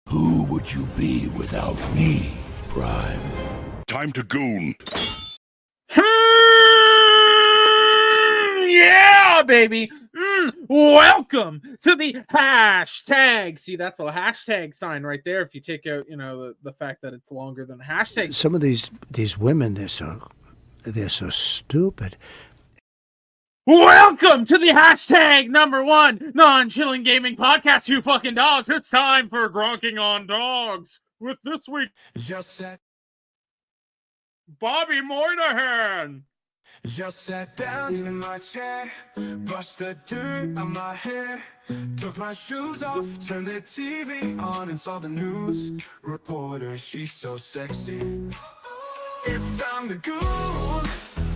Who would you be without me, Prime? Time to goon. Yeah, baby. Welcome to the hashtag. See, that's a hashtag sign right there. If you take out, the fact that it's longer than a hashtag. Some of these women, they're so stupid. Welcome to the hashtag #1 non-chilling gaming podcast, you fucking dogs. It's time for Gronking on Dogs with this week Just sat Bobby Moynihan. Just sat down in my chair, brushed the dirt on my hair, took my shoes off, turned the TV on and saw the news reporter. She's so sexy. It's time to go.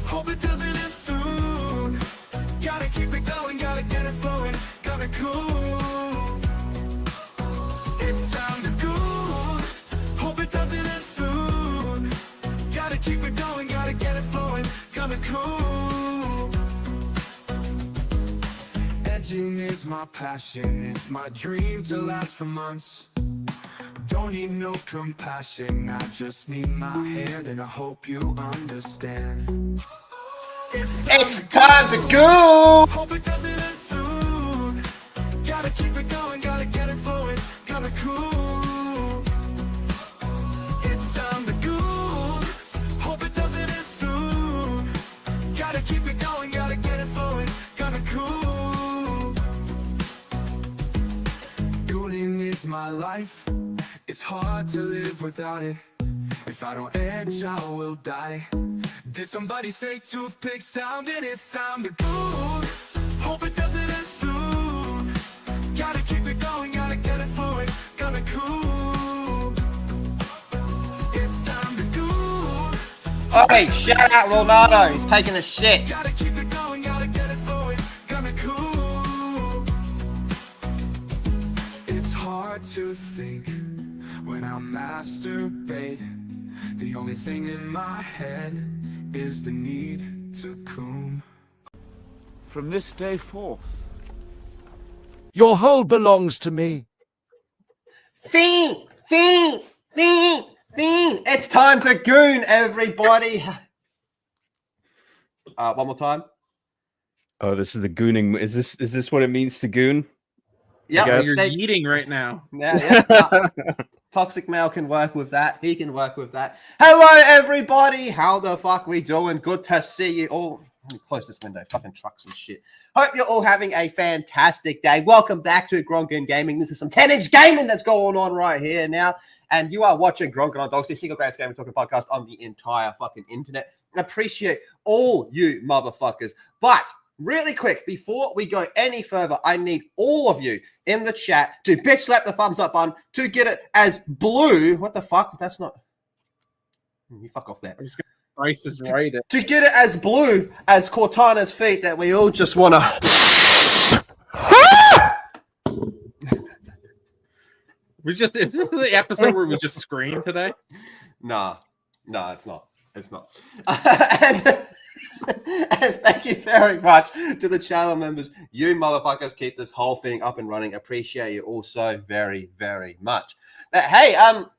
Hope it doesn't end soon. Gotta keep it going, gotta get it flowing, gotta cool. It's time to go. Hope it doesn't end soon. Gotta keep it going, gotta get it flowing, gotta cool. Edging is my passion, it's my dream to last for months. Don't need no compassion, I just need my hand, and I hope you understand. It's time to go! Hope it doesn't end soon. Gotta keep it going, gotta get it flowing, gotta cool. It's time to go. Hope it doesn't end soon. Gotta keep it going, gotta get it flowing, gotta cool. Gooning is my life. It's hard to live without it. If I don't edge, I will die. Did somebody say toothpick sounding? It's time to go. Hope it doesn't end soon. Gotta keep it going, gotta get it flowing, gotta cool. It's time to go. Oi, shout out Ronaldo, he's taking a shit. Gotta keep it going, gotta get it flowing, gotta cool. It's hard to think when I masturbate. The only thing in my head is the need to coom. From this day forth, your whole belongs to me. Fiend! It's time to goon, everybody. One more time. Oh, this is the gooning. Is this what it means to goon? Yeah, You're eating right now. Yeah. Toxic male can work with that. He can work with that. Hello, everybody. How the fuck we doing? Good to see you all. Let me close this window. Fucking trucks and shit. Hope you're all having a fantastic day. Welcome back to Gronkin Gaming. This is some 10-inch gaming that's going on right here now. And you are watching Gronkin on Dogs, the single greatest gaming talking podcast on the entire fucking internet. I appreciate all you motherfuckers. But really quick, before we go any further, I need all of you in the chat to bitch slap the thumbs up button to get it as blue. What the fuck? That's not... You fuck off there. I'm just gonna Price is Right. To get it as blue as Cortana's feet that we all just want to... Is this the episode where we just scream today? No, it's not. It's not. And thank you very much to the channel members. You motherfuckers keep this whole thing up and running. Appreciate you all so very, very much. But hey,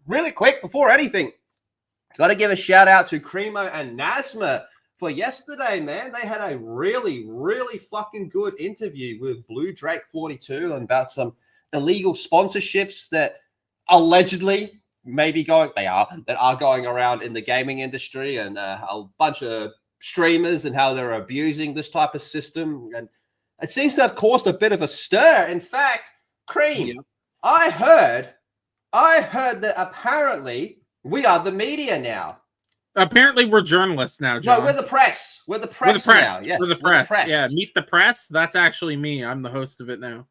really quick, before anything, got to give a shout out to Cremo and Nasma for yesterday, man. They had a really, really fucking good interview with Blue Drake 42 and about some illegal sponsorships that allegedly that are going around in the gaming industry, and a bunch of streamers and how they're abusing this type of system. And it seems to have caused a bit of a stir. In fact, Cream, I heard that apparently we are the media now. Apparently we're journalists now, John. No, we're the press. We're the press now. Yes, we're the press. Yeah, Meet the Press. That's actually me. I'm the host of it now.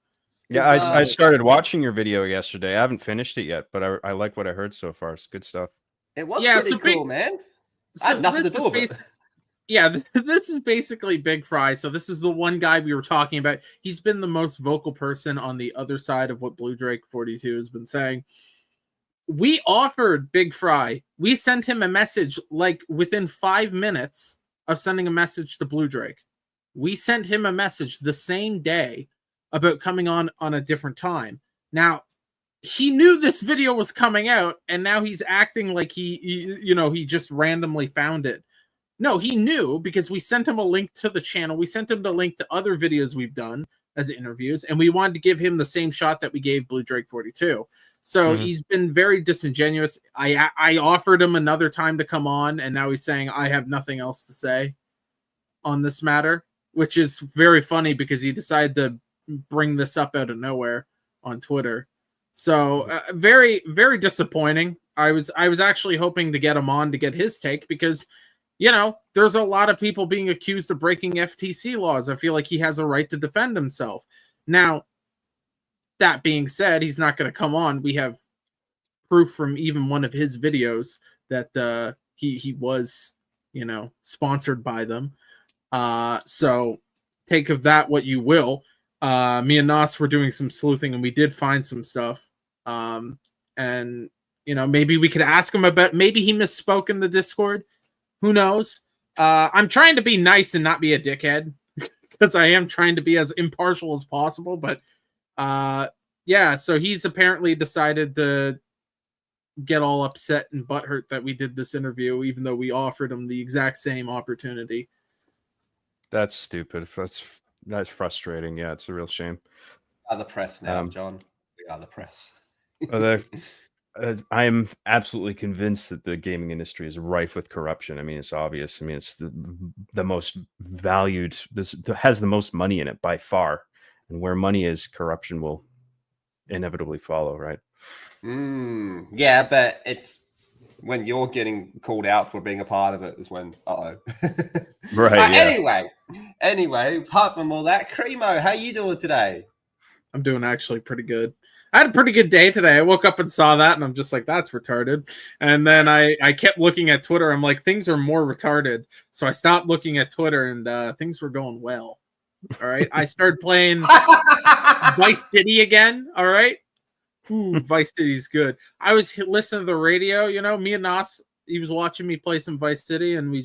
Yeah, I started watching your video yesterday. I haven't finished it yet, but I like what I heard so far. It's good stuff. It was pretty cool, man. I had nothing to do with it. Yeah, this is basically Big Fry. So this is the one guy we were talking about. He's been the most vocal person on the other side of what Blue Drake 42 has been saying. We offered Big Fry. We sent him a message like within 5 minutes of sending a message to Blue Drake. We sent him a message the same day about coming on a different time. Now, he knew this video was coming out, and now he's acting like he just randomly found it. No, he knew, because we sent him a link to the channel. We sent him the link to other videos we've done as interviews, and we wanted to give him the same shot that we gave Blue Drake 42. So he's been very disingenuous. I offered him another time to come on, and now he's saying I have nothing else to say on this matter, which is very funny because he decided to bring this up out of nowhere on Twitter. So very, very disappointing. I was actually hoping to get him on to get his take, because there's a lot of people being accused of breaking FTC laws. I feel like he has a right to defend himself. Now, that being said, he's not going to come on. We have proof from even one of his videos that he was, sponsored by them. So take of that what you will. Me and Nas were doing some sleuthing, and we did find some stuff. And maybe we could ask him about, maybe he misspoke in the Discord. Who knows? I'm trying to be nice and not be a dickhead, because I am trying to be as impartial as possible. But yeah, so he's apparently decided to get all upset and butthurt that we did this interview, even though we offered him the exact same opportunity. That's stupid. That's frustrating. Yeah, it's a real shame. We are the press now, John. We are the press. I am absolutely convinced that the gaming industry is rife with corruption. I mean, it's obvious. I mean, it's the most valued. This has the most money in it by far, and where money is, corruption will inevitably follow, right? Yeah, but it's when you're getting called out for being a part of it is when, right? Yeah. Anyway, apart from all that, Cremo, how you doing today? I'm doing actually pretty good. I had a pretty good day today. I woke up and saw that, and I'm just like, that's retarded. And then I kept looking at Twitter. I'm like, things are more retarded. So I stopped looking at Twitter, and things were going well. All right. I started playing Vice City again. All right. Ooh, Vice City's good. I was listening to the radio, me and Nas, he was watching me play some Vice City, and we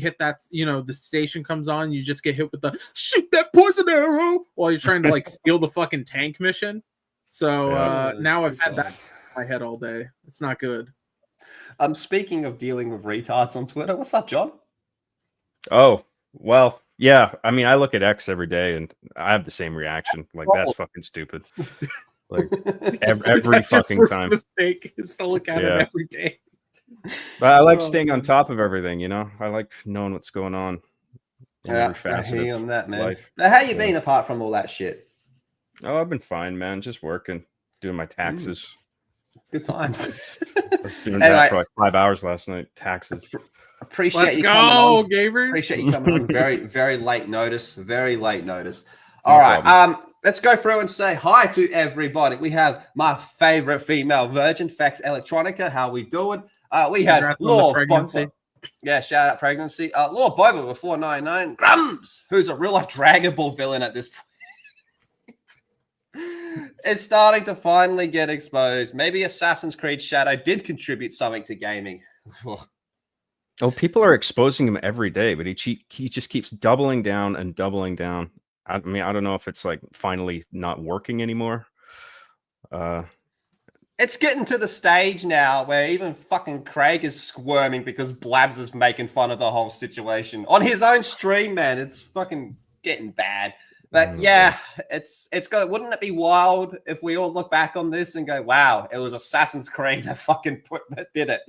hit that, the station comes on, you just get hit with the shoot that poison arrow while you're trying to steal the fucking tank mission. So now I've had that in my head all day. It's not good. Speaking of dealing with retards on Twitter, what's up, John? Oh, well, yeah. I mean, I look at X every day, and I have the same reaction. Like, that's fucking stupid. Like every fucking time. Mistake is to look at it every day. But I like staying on top of everything. I like knowing what's going on. I hear you on that, man. Life. Now, how you been apart from all that shit? Oh, I've been fine, man. Just working, doing my taxes. Good times. I was doing that for like 5 hours last night. Taxes. Appreciate you coming on. Gamers. Appreciate you coming on. Very, very late notice. Very late notice. All right. Let's go through and say hi to everybody. We have my favorite female virgin, Fax Electronica. How we doing? We had Lord pregnancy. Yeah, shout out pregnancy. Lord Boba with 499. Grums, who's a real life Dragon Ball villain at this point. It's starting to finally get exposed. Maybe Assassin's Creed Shadow did contribute something to gaming. Oh, people are exposing him every day, but he just keeps doubling down and doubling down. I mean, I don't know if it's like finally not working anymore. It's getting to the stage now where even fucking Craig is squirming because Blabs is making fun of the whole situation on his own stream, man. It's fucking getting bad. But yeah, it's got. Wouldn't it be wild if we all look back on this and go, "Wow, it was Assassin's Creed that did it"?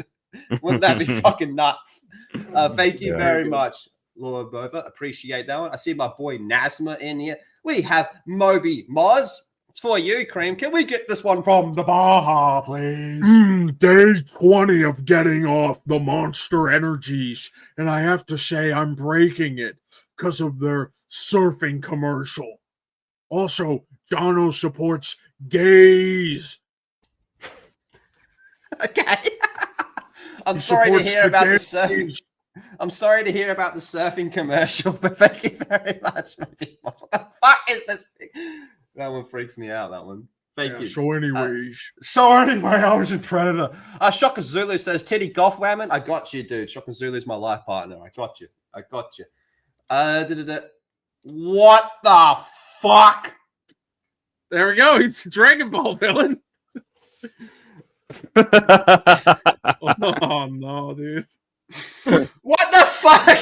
Wouldn't that be fucking nuts? Thank you very much, Lord Bova. Appreciate that one. I see my boy Nasma in here. We have Moby Moz. It's for you, Cream. Can we get this one from the Baja, please? Day 20 of getting off the Monster Energies, and I have to say I'm breaking it because of their surfing commercial. Also, Jono supports gays. Okay. I'm sorry to hear about the surfing. I'm sorry to hear about the surfing commercial, but thank you very much. What the fuck is this? That one freaks me out, that one. Thank you. So anyways. I was in Predator. Shaka Zulu says, Teddy Goff Whammon. I got you, dude. Shaka Zulu's my life partner. I got you. What the fuck? There we go. He's a Dragon Ball villain. Oh no, dude. What the fuck?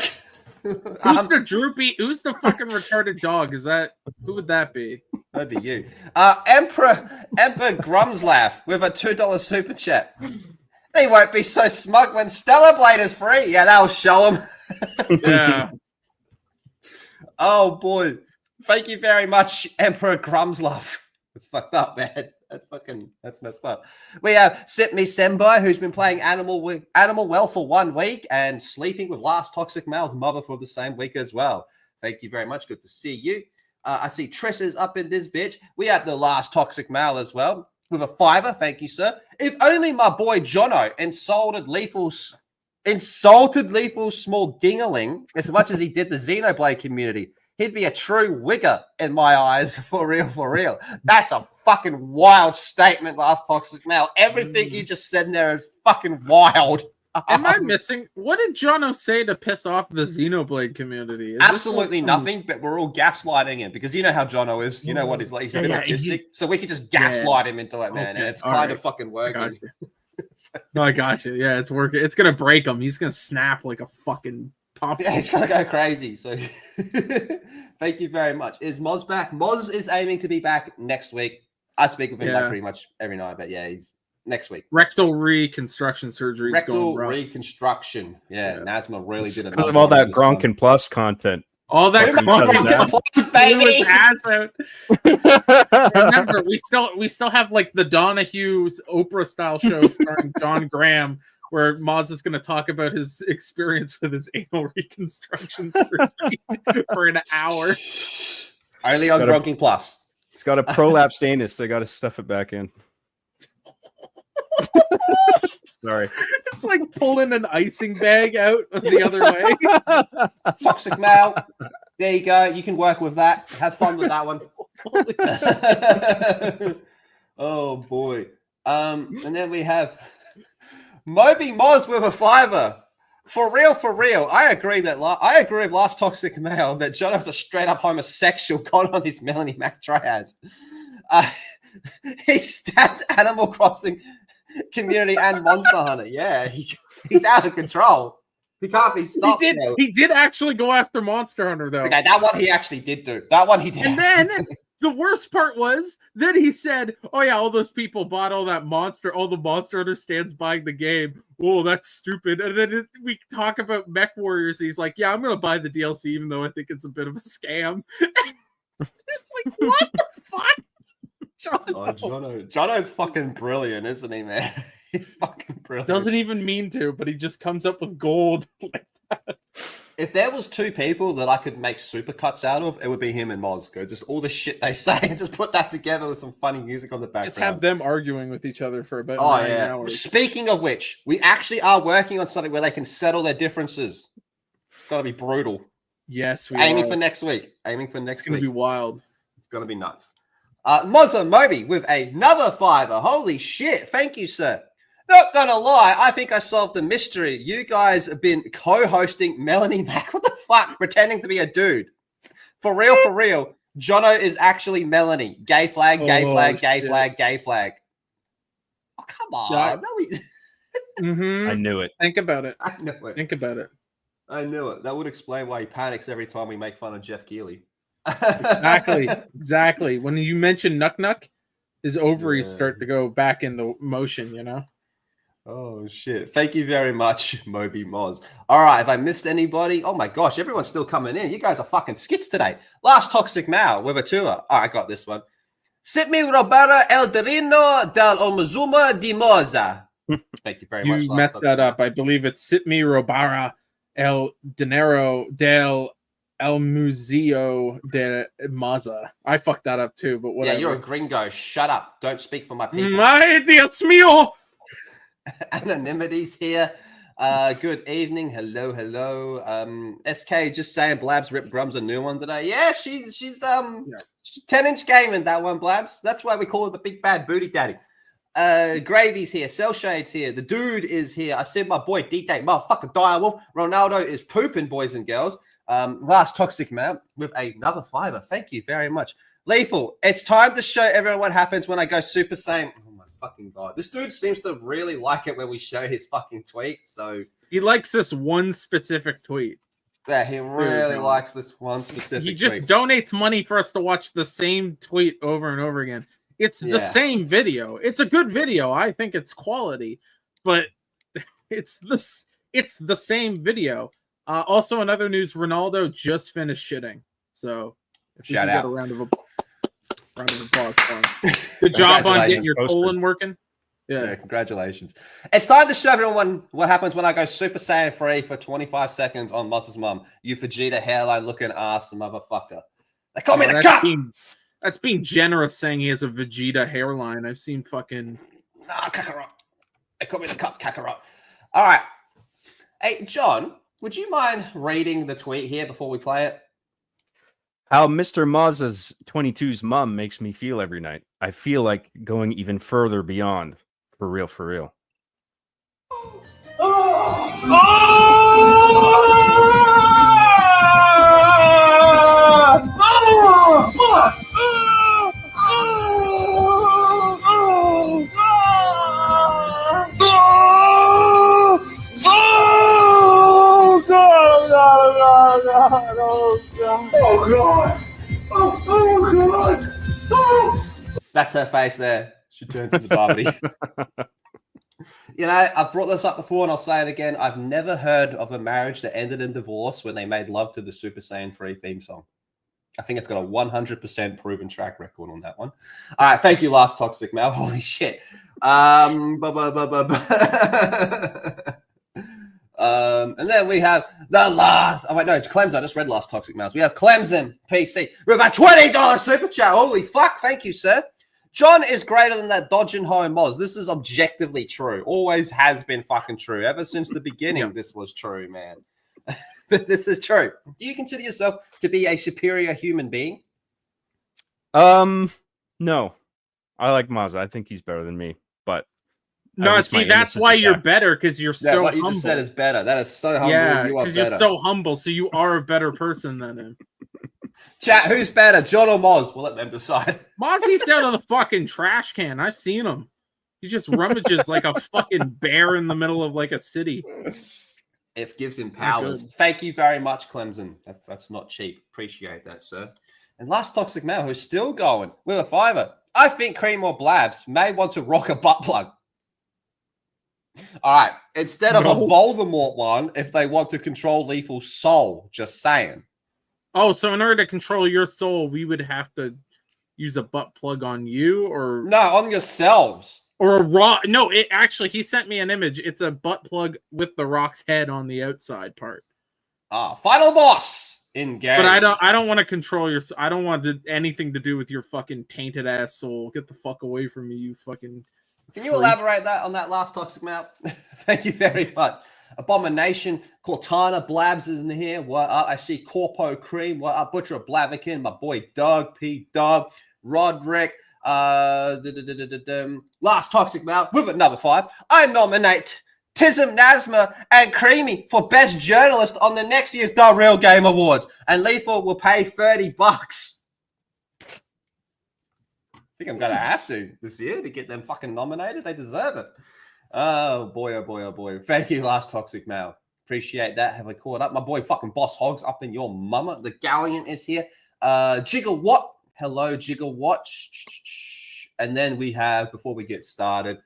Who's the droopy? Who's the fucking retarded dog? Is that who would that be? That'd be you. Emperor Grumslav with a $2 super chat. They won't be so smug when Stellar Blade is free. Yeah, that'll show them. Yeah. Oh boy. Thank you very much, Emperor Grumslav. It's fucked up, man. That's messed up. We have Sit Me Sembai, who's been playing Animal Well for 1 week and sleeping with Last Toxic Male's mother for the same week as well. Thank you very much. Good to see you. I see Triss is up in this bitch. We have the Last Toxic Male as well with a $5. Thank you, sir. If only my boy Jono insulted Lethal Small Dingaling as much as he did the Xenoblade community. He'd be a true wigger in my eyes, for real. That's a fucking wild statement, Last Toxic Male. Everything you just said in there is fucking wild. Am I missing? What did Jono say to piss off the Xenoblade community? Absolutely nothing, but we're all gaslighting him because you know how Jono is. You know what he's like. He's a bit autistic. So we could just gaslight him into it, man. Okay. And it's kind of fucking working. No, I got you. Yeah, it's working. It's going to break him. He's going to snap like a fucking popsicle. Yeah, he's going to go crazy. So thank you very much. Is Moz back? Moz is aiming to be back next week. I speak with him like pretty much every night, but yeah, he's next week. Rectal reconstruction surgery. Rectal reconstruction. Yeah, Nazma really did it. Because of all that Gronk and Plus content. All that Gronk Plus, baby. Remember, we still have like the Donahue's Oprah style show starring John Graham, where Moz is going to talk about his experience with his anal reconstruction surgery for an hour. Only on Gronking Plus. It's got a prolapsed anus. They got to stuff it back in. Sorry. It's like pulling an icing bag out the other way. Toxic Male. There you go. You can work with that. Have fun with that one. Oh boy. And then we have Moby Moz with a $5. For real. I agree with Last Toxic Male that John was a straight up homosexual gone on his Melanie Mac triads. He stabbed Animal Crossing community and Monster Hunter. Yeah, he's out of control. He can't be stopped. He did actually go after Monster Hunter though. Okay, that one he actually did do. That one he did. And then the worst part was then he said, "Oh yeah, all those people bought all the Monster Hunter stands buying the game. Oh, that's stupid." And then we talk about Mech Warriors. He's like, "Yeah, I'm gonna buy the DLC, even though I think it's a bit of a scam." It's like, what the fuck? Jono's fucking brilliant, isn't he, man? He's fucking brilliant. Doesn't even mean to, but he just comes up with gold like that. If there was two people that I could make supercuts out of, it would be him and Mozgo. Just all the shit they say and just put that together with some funny music on the background. Just have them arguing with each other for about 9 hours. Speaking of which, we actually are working on something where they can settle their differences. It's got to be brutal. Yes, Aiming for next week. It's going to be wild. It's going to be nuts. Mozza Moby with another $5. Holy shit. Thank you, sir. Not gonna lie, I think I solved the mystery. You guys have been co-hosting Melanie Mac. What the fuck? Pretending to be a dude. For real. Jono is actually Melanie. Gay flag, gay flag, gay flag, gay flag. Oh, come on. I knew it. Think about it. I knew it. Think about it. I knew it. That would explain why he panics every time we make fun of Jeff Keighley. Exactly. When you mention Nuck, his ovaries start to go back into motion, you know? Oh, shit. Thank you very much, Moby Moz. All right, if I missed anybody, oh my gosh, everyone's still coming in. You guys are fucking skits today. Last Toxic Mao with a tour. Oh, I got this one. Sit me Robara El Derino del Omazuma di Moza. Thank you very much. You messed that up. I believe it's Sit me Robara El Dinero del El Museo de Maza. I fucked that up too, but whatever. Yeah, you're a gringo. Shut up. Don't speak for my people. My Dios mío. Anonymity's here. Good evening. Hello. SK just saying Blabs ripped Grums a new one today. Yeah, she's 10-inch gaming, that one, Blabs. That's why we call her the big bad booty daddy. Gravy's here, Cell Shade's here, the dude is here. I said my boy D-Day, motherfucker Direwolf. Ronaldo is pooping, boys and girls. Last Toxic Man with another $5. Thank you very much. Lethal, it's time to show everyone what happens when I go Super Saiyan. Oh my fucking god. This dude seems to really like it when we show his fucking tweet. So He likes this one specific tweet. yeah, he really likes this one specific He just tweet. donates money for us to watch the same tweet over and over again. It's the same video. It's a good video. I think it's quality, but it's the same video. Also, in other news, Ronaldo just finished shitting. So shout out. Get a round of applause for him. Good job on getting your colon working. Yeah, congratulations. It's time to show everyone what happens when I go Super Saiyan 3 for 25 seconds on Muzz's mum. You Vegeta hairline looking ass motherfucker. They call me the cup! That's being generous saying he has a Vegeta hairline. I've seen fucking... Nah, Kakarot. They call me the cup, Kakarot. All right. Hey, John, would you mind reading the tweet here before we play it? How Mr. Maz's 22's mum makes me feel every night. I feel like going even further beyond. For real, for real. That's her face there. She turned to the barbie. You know, I've brought this up before and I'll say it again. I've never heard of a marriage that ended in divorce when they made love to the Super Saiyan 3 theme song. I think it's got a 100% proven track record on that one. All right, thank you, Last Toxic Male. Holy shit. And then we have the last... Oh, wait, no, Clemson. I just read Last Toxic Males. We have Clemson PC with a $20 super chat. Holy fuck. Thank you, sir. John is greater than that dodging home Moz. This is objectively true. Always has been fucking true. Ever since the beginning, this was true, man. But this is true. Do you consider yourself to be a superior human being? No. I like Maz. I think he's better than me. But no, see, that's why you're better, because you're so what humble. You just said is better. That is so humble. Yeah, you are because you're so humble, so you are a better person than him. Chat, who's better, John or Moz? We'll let them decide. Moz eats out of the fucking trash can. I've seen him. He just rummages like a fucking bear in the middle of like a city. It gives him powers. Thank you very much, Clemson. That's not cheap. Appreciate that, sir. And Last Toxic Male, who's still going with a fiver. I think Cream or Blabs may want to rock a butt plug. All right. Instead of a Voldemort one, if they want to control Lethal Soul, just saying. Oh, so in order to control your soul, we would have to use a butt plug on you, or no, on yourselves, or a rock? No, it actually, he sent me an image. It's a butt plug with the Rock's head on the outside part. Final boss in game. But I don't want to control your. I don't want anything to do with your fucking tainted ass soul. Get the fuck away from me, you fucking. Can you elaborate on that Last Toxic Male? Thank you very much. Abomination, Cortana, Blabs is in here. What up? I see Corpo Cream. What up? Butcher Blaviken, my boy Doug, P. Dub, Roderick, Last Toxic Male with another 5. I nominate Tism, Nazma, and Creamy for Best Journalist on the next year's The Real Game Awards. And Lethal will pay $30. I think I'm going to have to this year to get them fucking nominated. They deserve it. Oh boy, oh boy, oh boy. Thank you, Last Toxic Male. Appreciate that. Have I caught up? My boy fucking Boss Hogs up in your mama. The Galleon is here. Jigglewatt. Hello, Jigglewatt. And then we have, before we get started,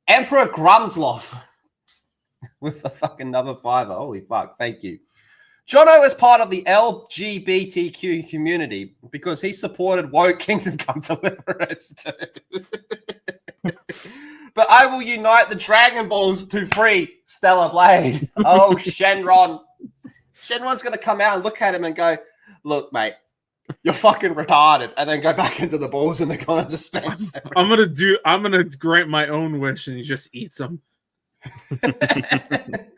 Emperor Grumsloff with a fucking number 5. Holy fuck. Thank you. Jono is part of the LGBTQ community because he supported Woke Kingdom Come Deliverance too. But I will unite the Dragon Balls to free Stellar Blade. Oh, Shenron. Shenron's going to come out and look at him and go, look, mate, you're fucking retarded. And then go back into the balls and they're going to dispense. I'm going to grant my own wish and he just eats them.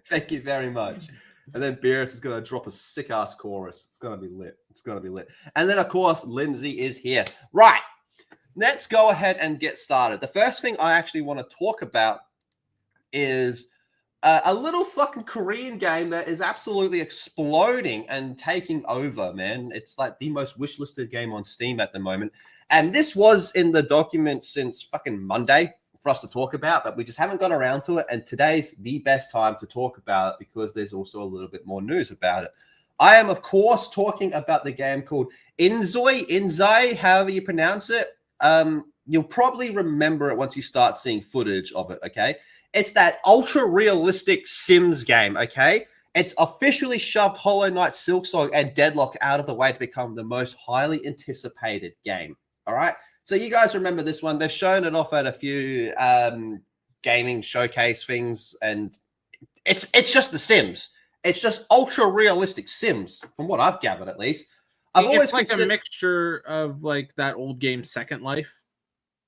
Thank you very much. And then Beerus is going to drop a sick-ass chorus. It's going to be lit. It's going to be lit. And then, of course, Lindsay is here. Right. Let's go ahead and get started. The first thing I actually want to talk about is a little fucking Korean game that is absolutely exploding and taking over, man. It's like the most wishlisted game on Steam at the moment. And this was in the document since fucking Monday for us to talk about, but we just haven't got around to it. And today's the best time to talk about it because there's also a little bit more news about it. I am, of course, talking about the game called InZOI, however you pronounce it. You'll probably remember it once you start seeing footage of it, okay? It's that ultra-realistic Sims game, okay? It's officially shoved Hollow Knight, Silksong, and Deadlock out of the way to become the most highly anticipated game, all right? So you guys remember this one. They've shown it off at a few gaming showcase things, and it's just the Sims. It's just ultra-realistic Sims, from what I've gathered at least. It's like a mixture of like that old game Second Life.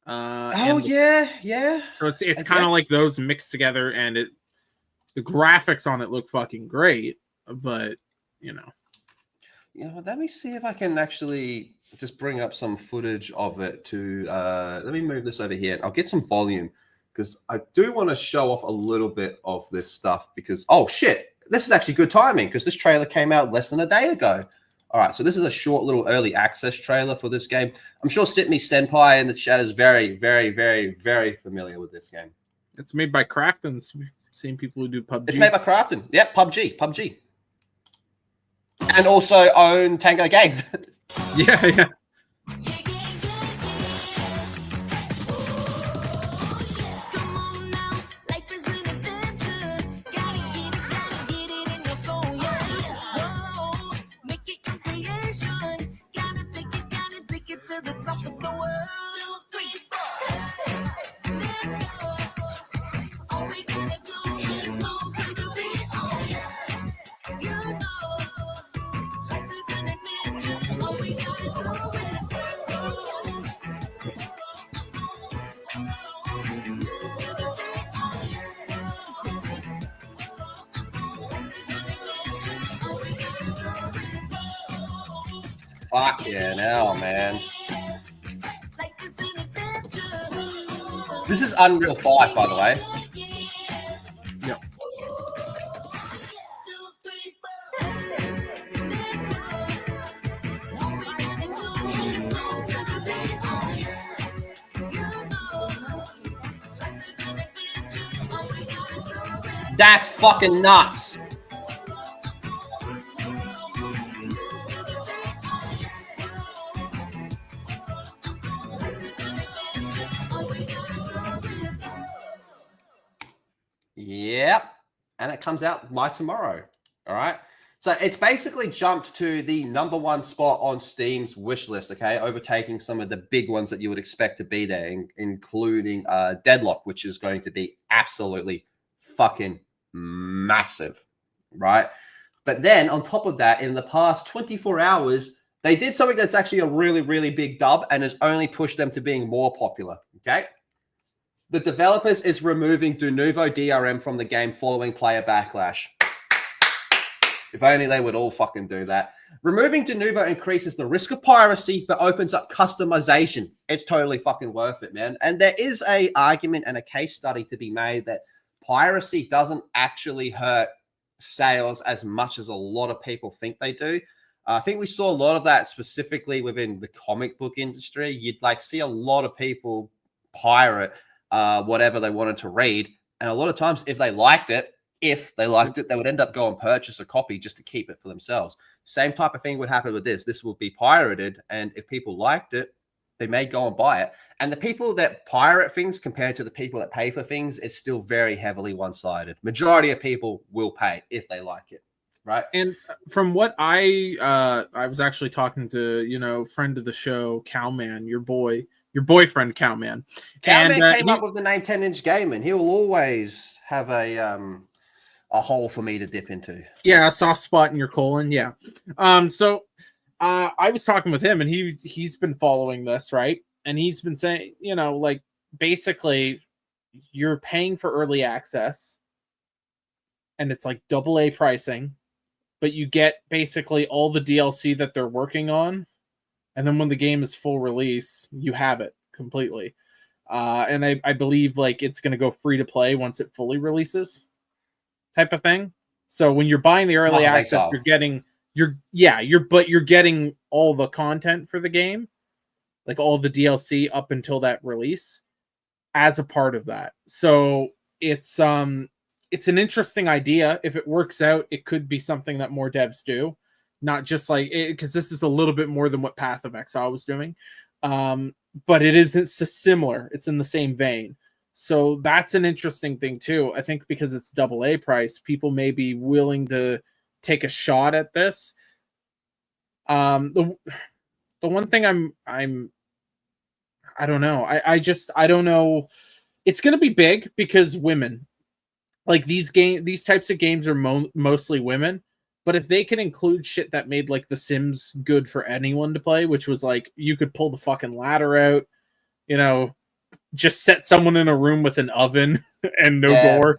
Yeah. So it's kind of like those mixed together, and the graphics on it look fucking great, but let me see if I can actually just bring up some footage of it to let me move this over here. I'll get some volume because I do want to show off a little bit of this stuff because this is actually good timing because this trailer came out less than a day ago. All right, so this is a short little early access trailer for this game. I'm sure Sitmi Senpai in the chat is very, very, very, very familiar with this game. It's made by Krafton, same people who do PUBG. It's made by Krafton. Yep, PUBG. And also own Tango Games. Yeah. Fucking hell, man. This is Unreal 5, by the way. Yep. That's fucking nuts. Yep. And it comes out by tomorrow. All right. So it's basically jumped to the #1 spot on Steam's wish list, okay? Overtaking some of the big ones that you would expect to be there, including Deadlock, which is going to be absolutely fucking massive, right? But then on top of that, in the past 24 hours, they did something that's actually a really, really big dub and has only pushed them to being more popular, okay? The developers is removing Denuvo DRM from the game following player backlash. If only they would all fucking do that. Removing Denuvo increases the risk of piracy, but opens up customization. It's totally fucking worth it, man. And there is a argument and a case study to be made that piracy doesn't actually hurt sales as much as a lot of people think they do. I think we saw a lot of that specifically within the comic book industry. You'd like see a lot of people pirate whatever they wanted to read. And a lot of times if they liked it, they would end up going purchase a copy just to keep it for themselves. Same type of thing would happen with this. This will be pirated. And if people liked it, they may go and buy it. And the people that pirate things compared to the people that pay for things is still very heavily one-sided. Majority of people will pay if they like it. Right. And from what I was actually talking to, friend of the show, Cowman, your boyfriend, Cowman. Cowman came up with the name 10-inch Gaming. He will always have a hole for me to dip into. Yeah, a soft spot in your colon. Yeah. So I was talking with him, and he's been following this, right? And he's been saying, basically, you're paying for early access, and it's like AA pricing, but you get basically all the DLC that they're working on. And then when the game is full release, you have it completely. And I believe like it's going to go free to play once it fully releases type of thing. So when you're buying the early access, you're getting all the content for the game, like all the DLC up until that release. as a part of that. So it's an interesting idea. If it works out, it could be something that more devs do, not just like because this is a little bit more than what Path of Exile was doing. But it isn't similar. It's in the same vein. So that's an interesting thing too. I think because it's AA price, people may be willing to take a shot at this. The one thing I don't know. I don't know. It's going to be big because women, like these types of games are mostly women. But if they can include shit that made like The Sims good for anyone to play, which was like you could pull the fucking ladder out, you know, just set someone in a room with an oven and no door.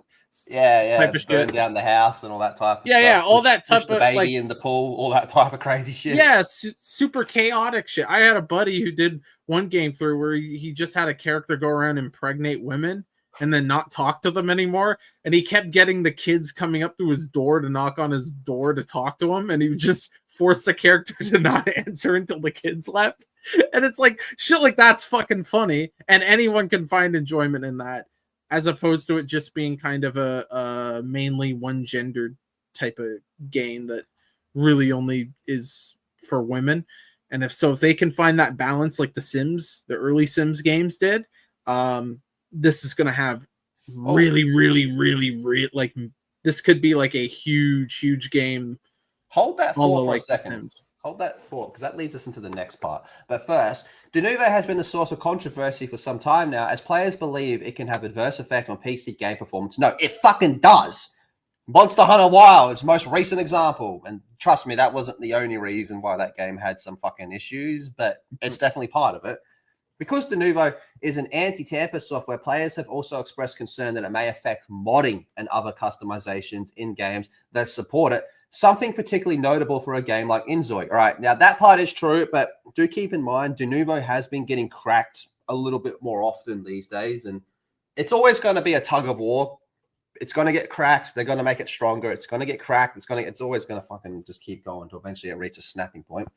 Yeah, type of burn shit. down the house and all that type of Yeah, stuff. yeah, all that push type the of, baby like- in the pool, all that type of crazy shit. Yeah, super chaotic shit. I had a buddy who did one game through where he just had a character go around and impregnate women and then not talk to them anymore. And he kept getting the kids coming up to his door to knock on his door to talk to him. And he would just force the character to not answer until the kids left. And it's like, shit like that's fucking funny. And anyone can find enjoyment in that, as opposed to it just being kind of a mainly one gendered type of game that really only is for women. And if they can find that balance like the Sims, the early Sims games did, this is going to have really like this could be like a huge game. Hold that thought for a like second. Hold that thought, because that leads us into the next part. But first, Denuvo has been the source of controversy for some time now, as players believe it can have adverse effect on PC game performance. No, it fucking does. Monster Hunter Wilds, most recent example. And trust me, that wasn't the only reason why that game had some fucking issues, but it's definitely part of it. Because Denuvo is an anti-tamper software, players have also expressed concern that it may affect modding and other customizations in games that support it. Something particularly notable for a game like InZOI. All right, now that part is true, but do keep in mind, Denuvo has been getting cracked a little bit more often these days, and it's always going to be a tug of war. It's going to get cracked. They're going to make it stronger. It's going to get cracked. It's always going to fucking just keep going until eventually it reaches a snapping point.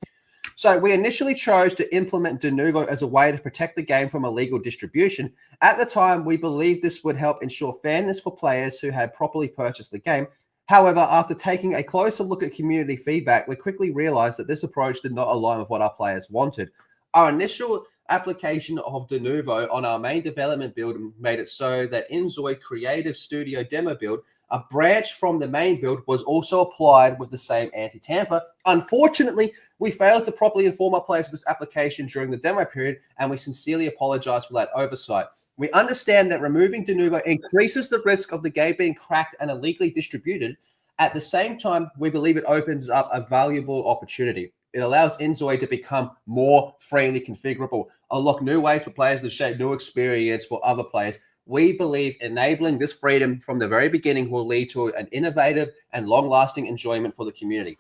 So we initially chose to implement Denuvo as a way to protect the game from illegal distribution. At the time, we believed this would help ensure fairness for players who had properly purchased the game. However, after taking a closer look at community feedback, we quickly realized that this approach did not align with what our players wanted. Our initial application of Denuvo on our main development build made it so that InZOI Creative Studio demo build, a branch from the main build, was also applied with the same anti-tamper. Unfortunately, we failed to properly inform our players of this application during the demo period, and we sincerely apologize for that oversight. We understand that removing Denuvo increases the risk of the game being cracked and illegally distributed. At the same time, we believe it opens up a valuable opportunity. It allows InZOI to become more freely configurable, unlock new ways for players to shape new experience for other players. We believe enabling this freedom from the very beginning will lead to an innovative and long-lasting enjoyment for the community.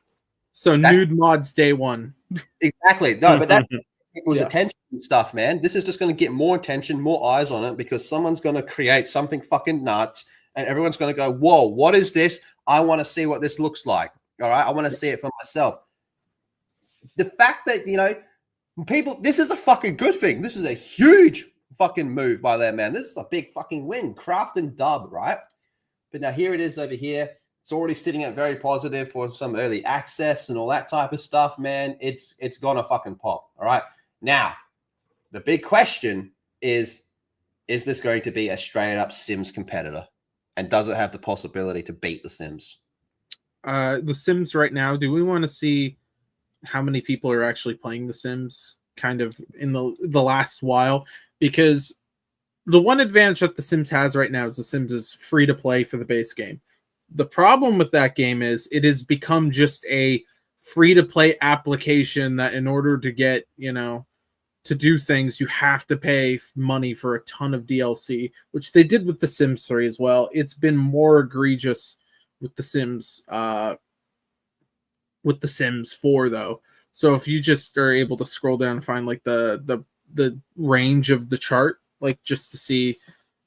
So nude mods day one. Exactly. No, but that's people's attention and stuff, man. This is just going to get more attention, more eyes on it, because someone's going to create something fucking nuts and everyone's going to go, whoa, what is this? I want to see what this looks like. All right. I want to see it for myself. The fact that, people, this is a fucking good thing. This is a huge fucking move by them, man. This is a big fucking win. Craft and dub, right? But now here it is over here. It's already sitting at very positive for some early access and all that type of stuff, man. It's gonna fucking pop. All right. Now, the big question is this going to be a straight up Sims competitor? And does it have the possibility to beat the Sims? The Sims right now, do we want to see how many people are actually playing the Sims kind of in the last while? Because the one advantage that the Sims has right now is the Sims is free to play for the base game. The problem with that game is it has become just a free to play application that in order to get, to do things, you have to pay money for a ton of DLC, which they did with The Sims 3 as well. It's been more egregious with The Sims, with The Sims 4 though. So if you just are able to scroll down and find like the range of the chart, like just to see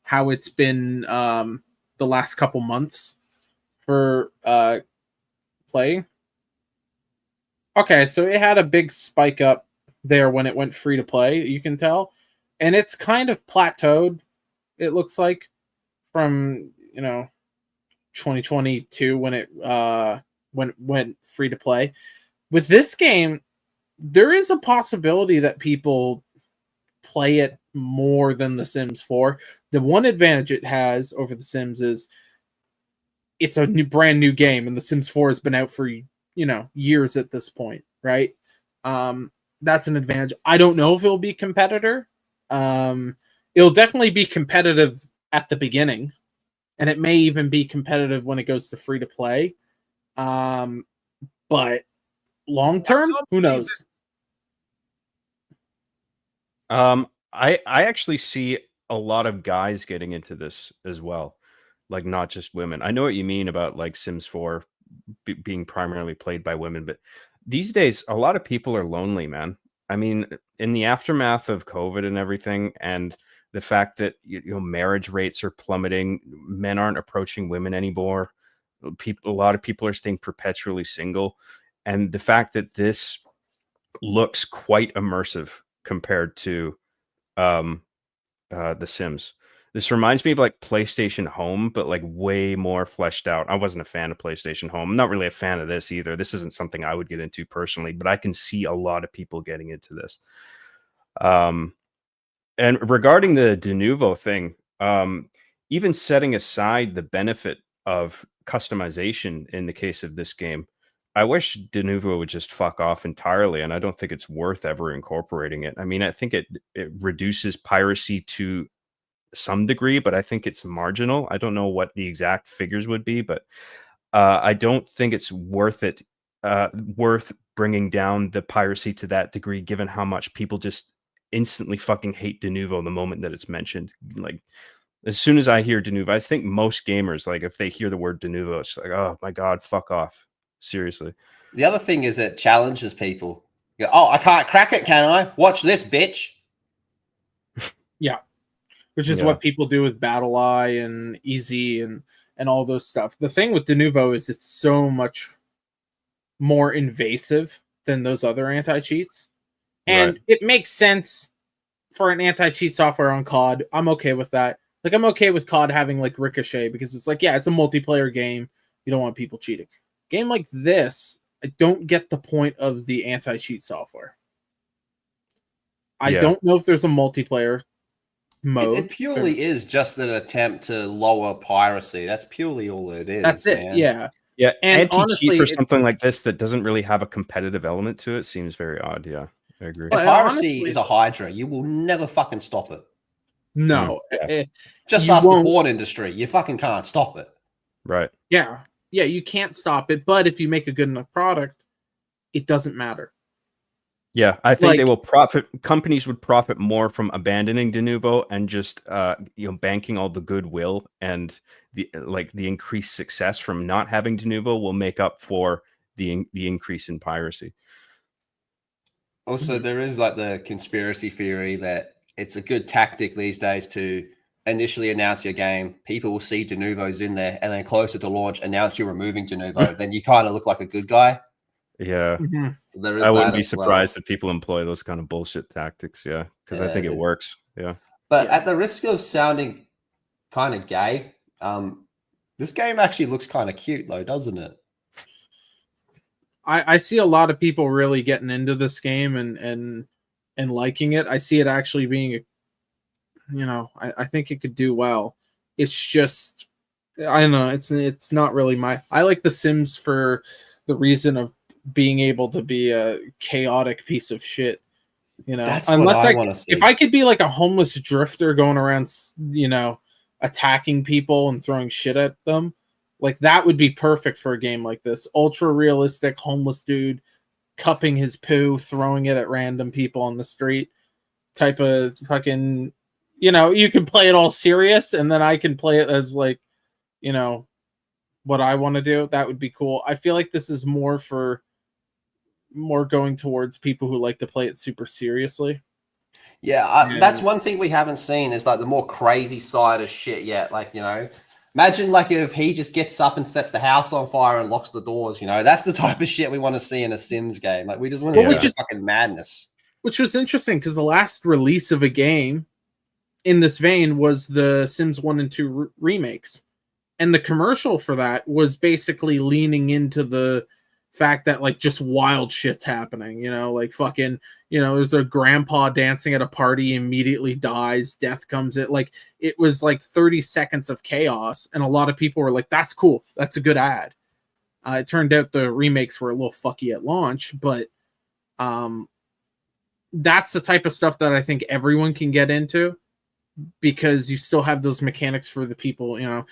how it's been the last couple months for playing. Okay, so it had a big spike up there when it went free to play, you can tell. And it's kind of plateaued it looks like, from 2022 when it went free to play. With this game, there is a possibility that people play it more than The Sims 4. The one advantage it has over The Sims is it's a brand new game, and The Sims 4 has been out for years at this point, right? That's an advantage. I don't know if it'll be competitor. It'll definitely be competitive at the beginning, and it may even be competitive when it goes to free to play. But long term, who knows? I actually see a lot of guys getting into this as well, like not just women. I know what you mean about like Sims 4 being primarily played by women, but these days a lot of people are lonely, man. I mean, in the aftermath of COVID and everything, and the fact that marriage rates are plummeting, men aren't approaching women anymore. A lot of people are staying perpetually single, and the fact that this looks quite immersive compared to The Sims. This reminds me of like PlayStation Home, but like way more fleshed out. I wasn't a fan of PlayStation Home. I'm not really a fan of this either. This isn't something I would get into personally, but I can see a lot of people getting into this. And regarding the de novo thing, even setting aside the benefit of customization in the case of this game, I wish de novo would just fuck off entirely, and I don't think it's worth ever incorporating it. I mean, I think it reduces piracy to some degree, but I think it's marginal. I don't know what the exact figures would be, but I don't think it's worth bringing down the piracy to that degree, given how much people just instantly fucking hate de novo the moment that it's mentioned. Like, as soon as I hear de novo, I think most gamers, like, if they hear the word de novo, it's like, oh my god, fuck off. Seriously. The other thing is it challenges people. You go, oh, I can't crack it, can I? Watch this, bitch. Yeah. Which is what people do with Battle Eye and Easy and all those stuff. The thing with de novo is it's so much more invasive than those other anti-cheats. And it makes sense for an anti-cheat software on COD. I'm okay with that. Like, I'm okay with COD having like Ricochet, because it's like, yeah, it's a multiplayer game. You don't want people cheating. Game like this, I don't get the point of the anti-cheat software. I don't know if there's a multiplayer mode. It purely is just an attempt to lower piracy. That's purely all it is. That's it. Man. Yeah. Yeah. And anti-cheat for something like this that doesn't really have a competitive element to it seems very odd. Yeah, I agree. Piracy is a hydra. You will never fucking stop it. No. Just ask the porn industry. You fucking can't stop it. Right. Yeah. Yeah, you can't stop it, but if you make a good enough product, it doesn't matter. Yeah, I think they will profit. Companies would profit more from abandoning de novo and just banking all the goodwill, and the increased success from not having de novo will make up for the increase in piracy. Also, there is like the conspiracy theory that it's a good tactic these days to initially announce your game. People will see de novos in there, and then closer to launch, announce you're removing de novo. Then you kind of look like a good guy. Yeah. So there is I wouldn't be surprised that people employ those kind of bullshit tactics. Yeah, because I think it works. Yeah. But at the risk of sounding kind of gay, this game actually looks kind of cute, though, doesn't it? I see a lot of people really getting into this game and liking it. I see it actually being I think it could do well. It's just, I don't know. It's not really I like The Sims for the reason of being able to be a chaotic piece of shit. That's what I want to see. If I could be like a homeless drifter going around, attacking people and throwing shit at them, like that would be perfect for a game like this. Ultra realistic homeless dude cupping his poo, throwing it at random people on the street type of fucking. You can play it all serious, and then I can play it as like, what I want to do. That would be cool. I feel like this is more going towards people who like to play it super seriously. Yeah, that's one thing we haven't seen is like the more crazy side of shit yet. Like, imagine like if he just gets up and sets the house on fire and locks the doors, that's the type of shit we want to see in a Sims game. Like, we just want to see fucking madness. Which was interesting because the last release of a game in this vein was the Sims 1 and 2 remakes. And the commercial for that was basically leaning into the fact that like just wild shit's happening, you know, like fucking, you know, there's a grandpa dancing at a party, immediately dies, death comes in. Like it was like 30 seconds of chaos. And a lot of people were like, that's cool. That's a good ad. It turned out the remakes were a little fucky at launch, but that's the type of stuff that I think everyone can get into because you still have those mechanics for the people, you know.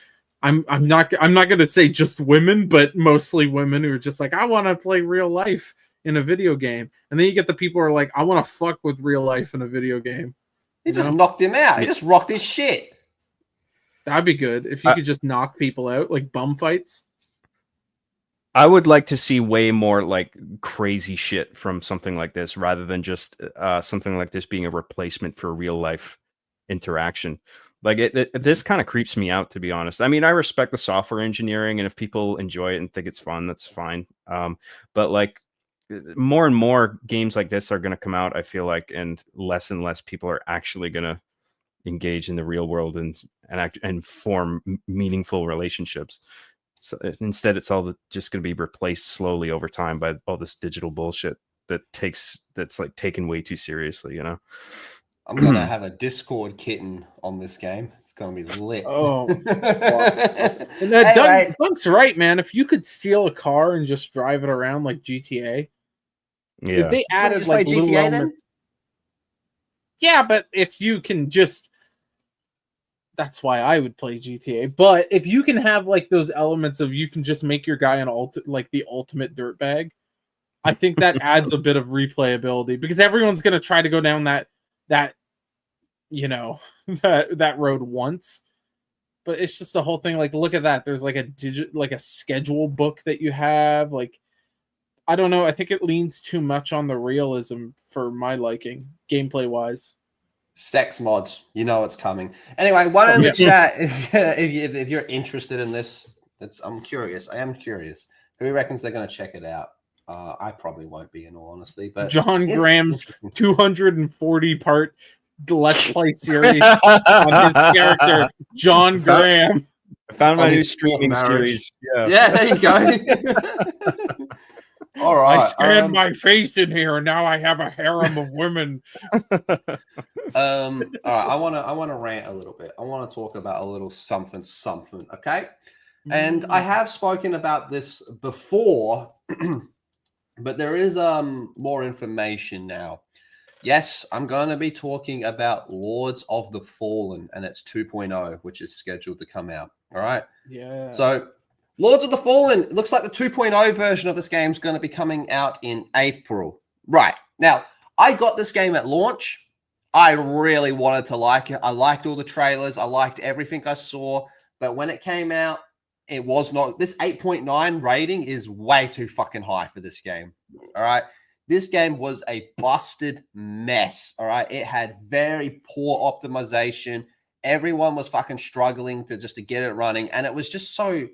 I'm not going to say just women, but mostly women who are just like, I want to play real life in a video game. And then you get the people who are like, I want to fuck with real life in a video game. He just knocked him out. He just rocked his shit. That'd be good if you could just knock people out, like bum fights. I would like to see way more like crazy shit from something like this rather than just something like this being a replacement for real life interaction. Like this kind of creeps me out, to be honest. I mean, I respect the software engineering, and if people enjoy it and think it's fun, that's fine. But like more and more games like this are going to come out, I feel like, and less people are actually going to engage in the real world and form meaningful relationships. So instead, it's all just going to be replaced slowly over time by all this digital bullshit that's like taken way too seriously, you know. I'm gonna have a Discord kitten on this game. It's gonna be lit. Oh, and Doug's right, man. If you could steal a car and just drive it around like GTA, if they added like little GTA elements, yeah. But if you can just, that's why I would play GTA. But if you can have like those elements of you can just make your guy like the ultimate dirtbag, I think that adds a bit of replayability because everyone's gonna try to go down that you know that road once, but it's just the whole thing. Like, look at that. There's like a schedule book that you have. Like, I don't know. I think it leans too much on the realism for my liking, gameplay wise. Sex mods, you know it's coming. Anyway, one in the chat if you're interested in this. I'm curious. I am curious. Who reckons they're going to check it out? I probably won't be, in all honesty. But John Graham's 240 part Let's Play series on his character, John Graham. I found my new streaming series. Yeah, there you go. All right. I scanned my face in here, and now I have a harem of women. All right. I want to rant a little bit. I want to talk about a little something. Okay. And I have spoken about this before, but there is more information now. Yes, I'm going to be talking about Lords of the Fallen, and it's 2.0, which is scheduled to come out. All right. Yeah. So Lords of the Fallen, it looks like the 2.0 version of this game is going to be coming out in April. Right. Now, I got this game at launch. I really wanted to like it. I liked all the trailers. I liked everything I saw. But when it came out, it was not. This 8.9 rating is way too fucking high for this game. All right. This game was a busted mess. All right. It had very poor optimization. Everyone was fucking struggling to get it running. And it was just so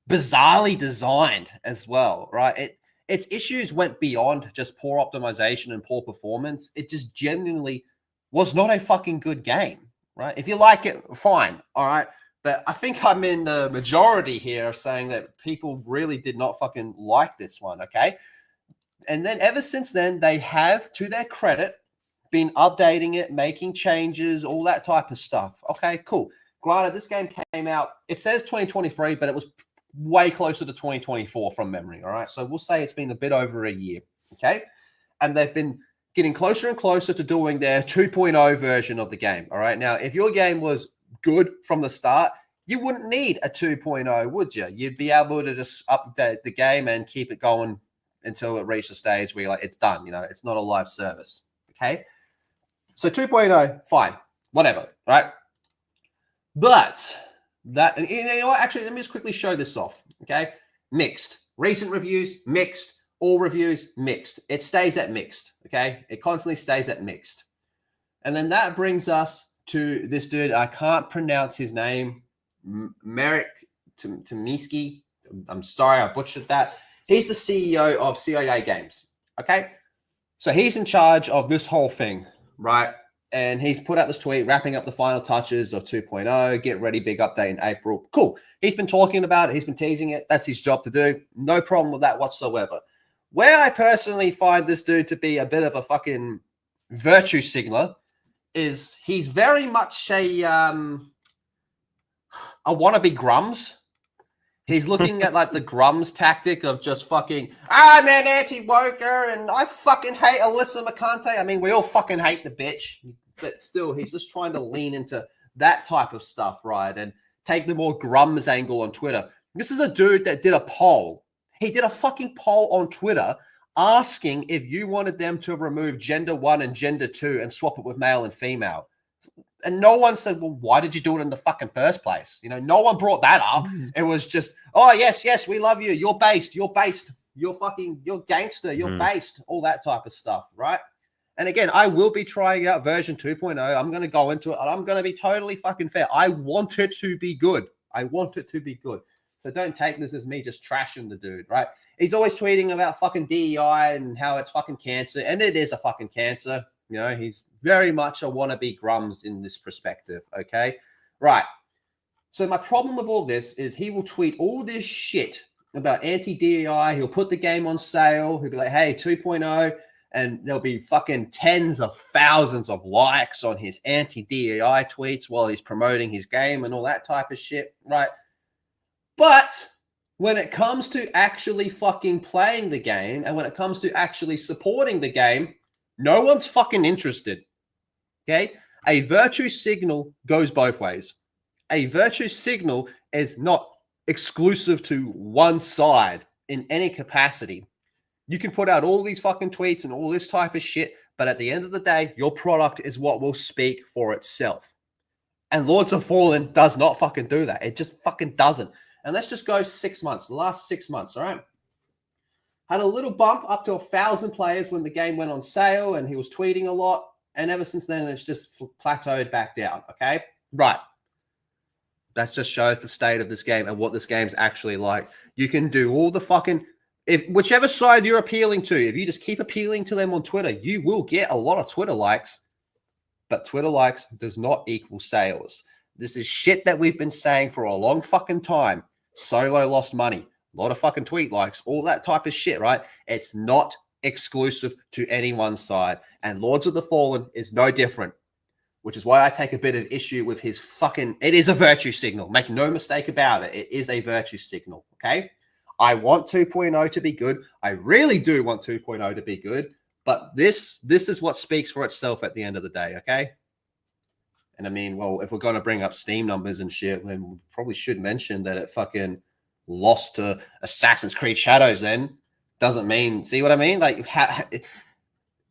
bizarrely designed as well. Right. Its issues went beyond just poor optimization and poor performance. It just genuinely was not a fucking good game. Right. If you like it, fine. All right. But I think I'm in the majority here saying that people really did not fucking like this one, okay? And then ever since then, they have, to their credit, been updating it, making changes, all that type of stuff. Okay, cool. Granted, this game came out, it says 2023, but it was way closer to 2024 from memory, all right? So we'll say it's been a bit over a year, okay? And they've been getting closer and closer to doing their 2.0 version of the game, all right? Now, if your game was good from the start, you wouldn't need a 2.0, would you? You'd be able to just update the game and keep it going until it reaches a stage where you're like, it's done, you know, it's not a live service, okay? So 2.0, fine, whatever, right? But that, and you know what, actually, let me just quickly show this off, okay? Mixed. Recent reviews, mixed. All reviews, mixed. It stays at mixed, okay? It constantly stays at mixed. And then that brings us to this dude. I can't pronounce his name. Merrick Tamiski. I'm sorry, I butchered that. He's the CEO of CIA Games, okay? So he's in charge of this whole thing, right? and he's put out this tweet wrapping up the final touches of 2.0. Get ready, big update in April. Cool. He's been talking about it. He's been teasing it. That's his job to do. No problem with that whatsoever. Where I personally find this dude to be a bit of a fucking virtue signaler is he's very much a wannabe Grums. He's looking at like the Grums tactic of just fucking, I'm an anti-woker and I fucking hate Alyssa McConaughey. I mean, we all fucking hate the bitch, but still, he's just trying to lean into that type of stuff, right? And take the more Grums angle on Twitter. This is a dude that did a poll. He did a fucking poll on Twitter asking if you wanted them to remove gender 1 and gender 2 and swap it with male and female. And no one said, well, why did you do it in the fucking first place? You know, no one brought that up. It was just, oh, yes, we love you. You're based. You're gangster. You're based. All that type of stuff, right? And again, I will be trying out version 2.0. I'm going to go into it, and I'm going to be totally fucking fair. I want it to be good. So don't take this as me just trashing the dude, right? He's always tweeting about fucking DEI and how it's fucking cancer, and it is a fucking cancer. You know, he's very much a wannabe Grums in this perspective, okay? Right. So my problem with all this is he will tweet all this shit about anti-DEI. He'll put the game on sale. He'll be like, hey, 2.0, and there'll be fucking tens of thousands of likes on his anti-DEI tweets while he's promoting his game and all that type of shit, right? But when it comes to actually fucking playing the game and when it comes to actually supporting the game, no one's fucking interested, okay? A virtue signal goes both ways. A virtue signal is not exclusive to one side in any capacity. You can put out all these fucking tweets and all this type of shit, but at the end of the day, your product is what will speak for itself. And Lords of Fallen does not fucking do that. It just fucking doesn't. And let's just go 6 months, the last 6 months, all right? Had a little bump up to 1,000 players when the game went on sale and he was tweeting a lot. And ever since then, it's just plateaued back down, okay? Right. That just shows the state of this game and what this game's actually like. You can do all the fucking... whichever side you're appealing to, if you just keep appealing to them on Twitter, you will get a lot of Twitter likes. But Twitter likes does not equal sales. This is shit that we've been saying for a long fucking time. Solo lost money. A lot of fucking tweet likes, all that type of shit, right? It's not exclusive to any one side. And Lords of the Fallen is no different, which is why I take a bit of issue with his fucking... It is a virtue signal. Make no mistake about it. It is a virtue signal, okay? I want 2.0 to be good. I really do want 2.0 to be good. But this is what speaks for itself at the end of the day, okay? And I mean, well, if we're going to bring up Steam numbers and shit, then we probably should mention that it fucking... lost to Assassin's Creed Shadows then doesn't mean, see what I mean? Like,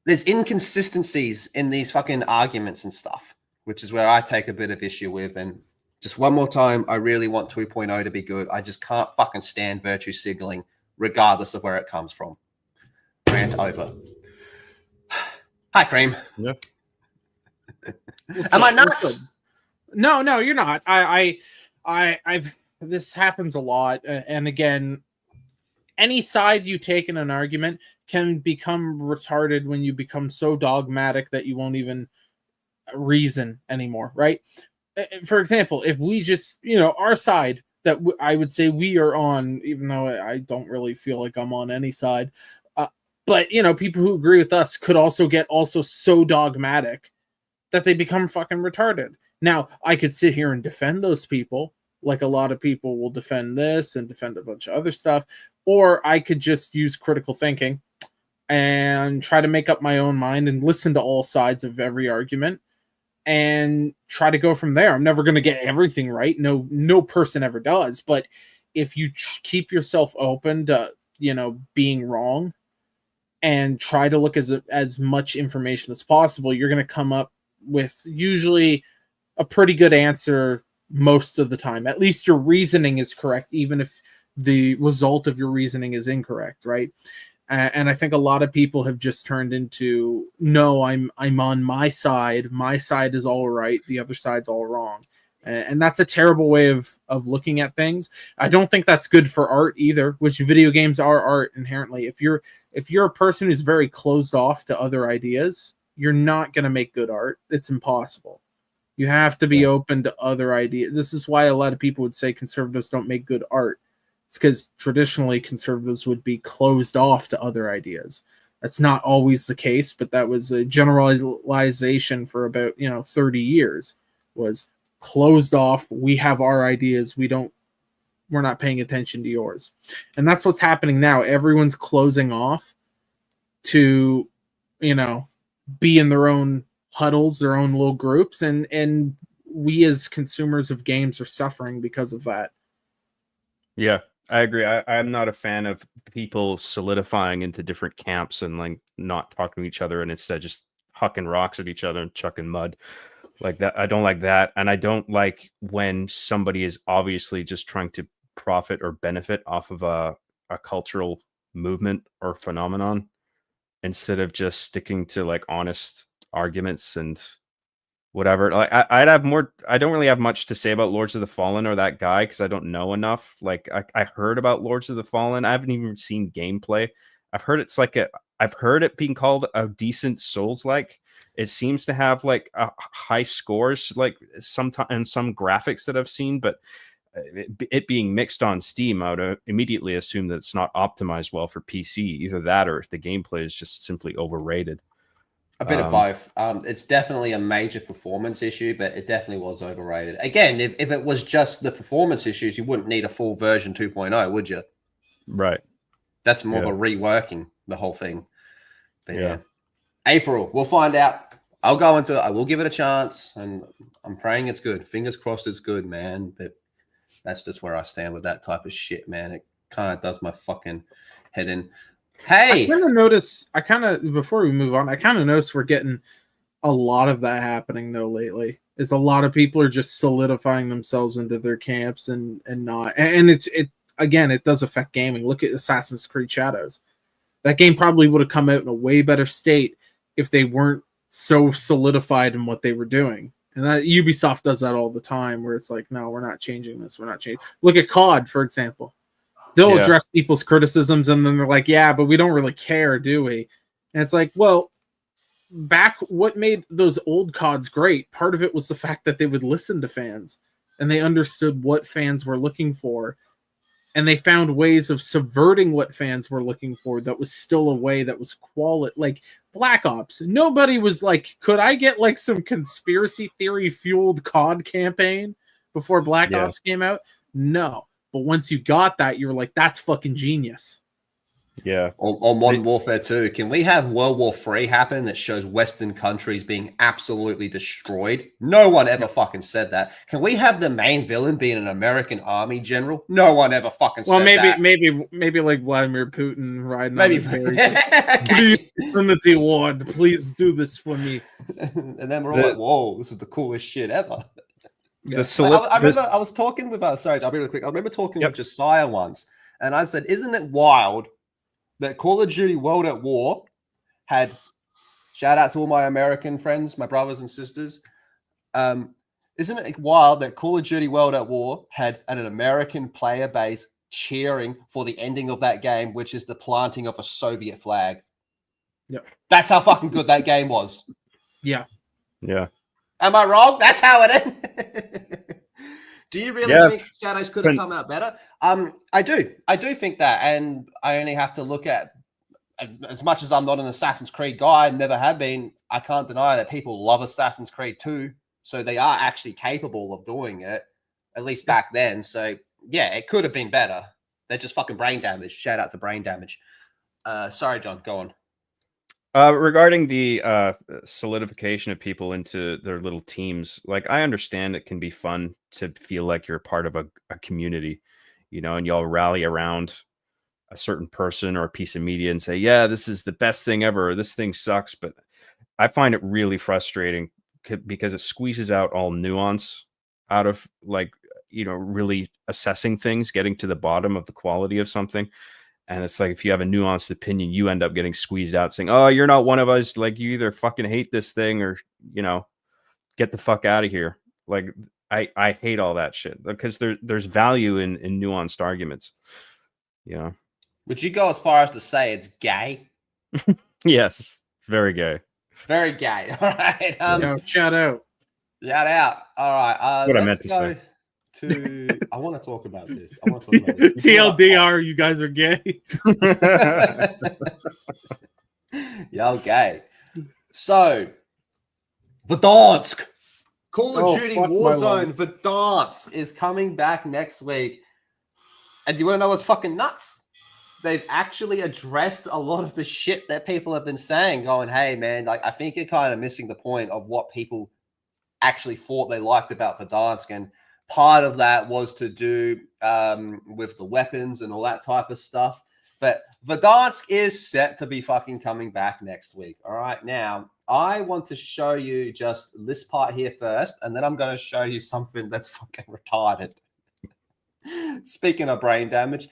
there's inconsistencies in these fucking arguments and stuff, which is where I take a bit of issue with. And just one more time, I really want 2.0 to be good. I just can't fucking stand virtue signaling regardless of where it comes from. Rant over. Hi, Cream. Yeah. Am I nuts? No, you're not. I've this happens a lot, and again, any side you take in an argument can become retarded when you become so dogmatic that you won't even reason anymore, right? For example, if we just, our side that I would say we are on, even though I don't really feel like I'm on any side, but people who agree with us could also get so dogmatic that they become fucking retarded. Now, I could sit here and defend those people, like a lot of people will defend this and defend a bunch of other stuff. Or I could just use critical thinking and try to make up my own mind and listen to all sides of every argument and try to go from there. I'm never going to get everything right. No person ever does. But if you keep yourself open to, being wrong and try to look as much information as possible, you're going to come up with usually a pretty good answer most of the time. At least your reasoning is correct, even if the result of your reasoning is incorrect, right? And I think a lot of people have just turned into, no, I'm on my side. My side is all right. The other side's all wrong. And that's a terrible way of looking at things. I don't think that's good for art either, which video games are art inherently. If you're a person who's very closed off to other ideas, you're not going to make good art. It's impossible. You have to be open to other ideas. This is why a lot of people would say conservatives don't make good art. It's because traditionally conservatives would be closed off to other ideas. That's not always the case, but that was a generalization for about 30 years. Was closed off. We have our ideas. We're not paying attention to yours, and that's what's happening now. Everyone's closing off to be in their own huddles, their own little groups, and we as consumers of games are suffering because of that. Yeah, I agree. I'm not a fan of people solidifying into different camps and like not talking to each other and instead just hucking rocks at each other and chucking mud like that. I don't like that. And I don't like when somebody is obviously just trying to profit or benefit off of a cultural movement or phenomenon instead of just sticking to like honest arguments and whatever. Like I'd have more. I don't really have much to say about Lords of the Fallen or that guy because I don't know enough. Like I heard about Lords of the Fallen. I haven't even seen gameplay. I've heard it's like I've heard it being called a decent Souls-like. It seems to have like high scores, like sometimes and some graphics that I've seen, but it being mixed on Steam, I would immediately assume that it's not optimized well for PC. Either that or the gameplay is just simply overrated. A bit of both. It's definitely a major performance issue, but it definitely was overrated. Again, if it was just the performance issues, you wouldn't need a full version 2.0, would you? Right. That's more of a reworking, the whole thing. But yeah. April, we'll find out. I'll go into it. I will give it a chance, and I'm praying it's good. Fingers crossed it's good, man. But that's just where I stand with that type of shit, man. It kind of does my fucking head in. Hey, I kind of before we move on, I kind of noticed we're getting a lot of that happening though lately. Is a lot of people are just solidifying themselves into their camps and not, and it does affect gaming. Look at Assassin's Creed Shadows. That game probably would have come out in a way better state if they weren't so solidified in what they were doing. And that Ubisoft does that all the time, where it's like, no, we're not changing this. We're not changing. Look at COD, for example. They'll address people's criticisms, and then they're like, yeah, but we don't really care, do we? And it's like, well, what made those old CODs great, part of it was the fact that they would listen to fans, and they understood what fans were looking for, and they found ways of subverting what fans were looking for that was still a way that was quality. Like Black Ops, nobody was like, could I get like some conspiracy theory fueled COD campaign before Black Ops came out? No. But once you got that, you were like, that's fucking genius. Yeah. On Modern Warfare 2, can we have World War 3 happen that shows Western countries being absolutely destroyed? No one ever fucking said that. Can we have the main villain being an American army general? No one ever fucking said that. Maybe like Vladimir Putin riding on his Please, Unity Lord, please do this for me. And then we're all like, whoa, this is the coolest shit ever. Yeah. I remember I was talking with sorry, I'll be really quick. I remember talking with Josiah once, and I said, isn't it wild that Call of Duty World at War had, shout out to all my American friends, my brothers and sisters. Isn't it wild that Call of Duty World at War had an American player base cheering for the ending of that game, which is the planting of a Soviet flag? Yeah. That's how fucking good that game was. Yeah. Yeah. Am I wrong? That's how it ended. Do you really think Shadows could have come out better? I do. I do think that. And I only have to look at, as much as I'm not an Assassin's Creed guy, never have been, I can't deny that people love Assassin's Creed 2. So they are actually capable of doing it, at least back then. So, yeah, it could have been better. They're just fucking brain damage. Shout out to brain damage. Sorry, John, go on. Regarding the solidification of people into their little teams, like I understand it can be fun to feel like you're part of a community, and y'all rally around a certain person or a piece of media and say, yeah, this is the best thing ever. This thing sucks. But I find it really frustrating because it squeezes out all nuance out of really assessing things, getting to the bottom of the quality of something. And it's like, if you have a nuanced opinion, you end up getting squeezed out saying, oh, you're not one of us. Like, you either fucking hate this thing or, get the fuck out of here. Like, I hate all that shit because there's value in nuanced arguments. Would you go as far as to say it's gay? Yes. Very gay. Very gay. All right. Yo, shout out. Shout out. All right. What I Let's meant to go. I want to talk about this. I want to talk about this. You brought up TLDR, you guys are gay. Y'all gay. So, Verdansk. Call of Duty fuck my Warzone Verdansk is coming back next week. And do you want to know what's fucking nuts? They've actually addressed a lot of the shit that people have been saying, going, hey, man, like, I think you're kind of missing the point of what people actually thought they liked about Verdansk. And part of that was to do with the weapons and all that type of stuff. But Verdansk is set to be fucking coming back next week. All right. Now, I want to show you just this part here first, and then I'm going to show you something that's fucking retarded. Speaking of brain damage.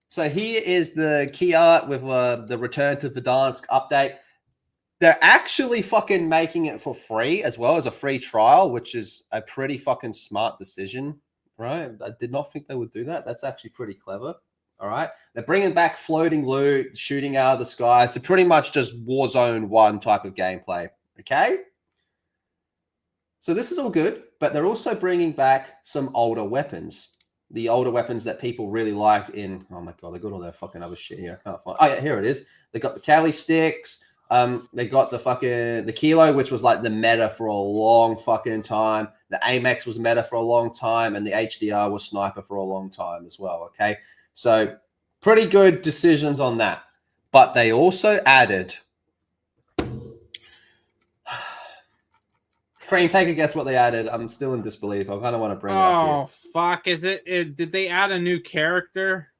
So here is the key art with the Return to Verdansk update. They're actually fucking making it for free as well as a free trial, which is a pretty fucking smart decision, right? I did not think they would do that. That's actually pretty clever. All right. They're bringing back floating loot, shooting out of the sky. So pretty much just Warzone 1 type of gameplay. Okay. So this is all good, but they're also bringing back some older weapons. The older weapons that people really liked in, oh my God, they got all their fucking other shit here. I can't find. Oh yeah, here it is. They got the Cali sticks. They got the Kilo, which was like the meta for a long fucking time. The Amex was meta for a long time, and the HDR was sniper for a long time as well. Okay, so pretty good decisions on that. But they also added. Cream, take a guess what they added. I'm still in disbelief. I kind of want to bring it up here. Oh, fuck. Is it? Did they add a new character?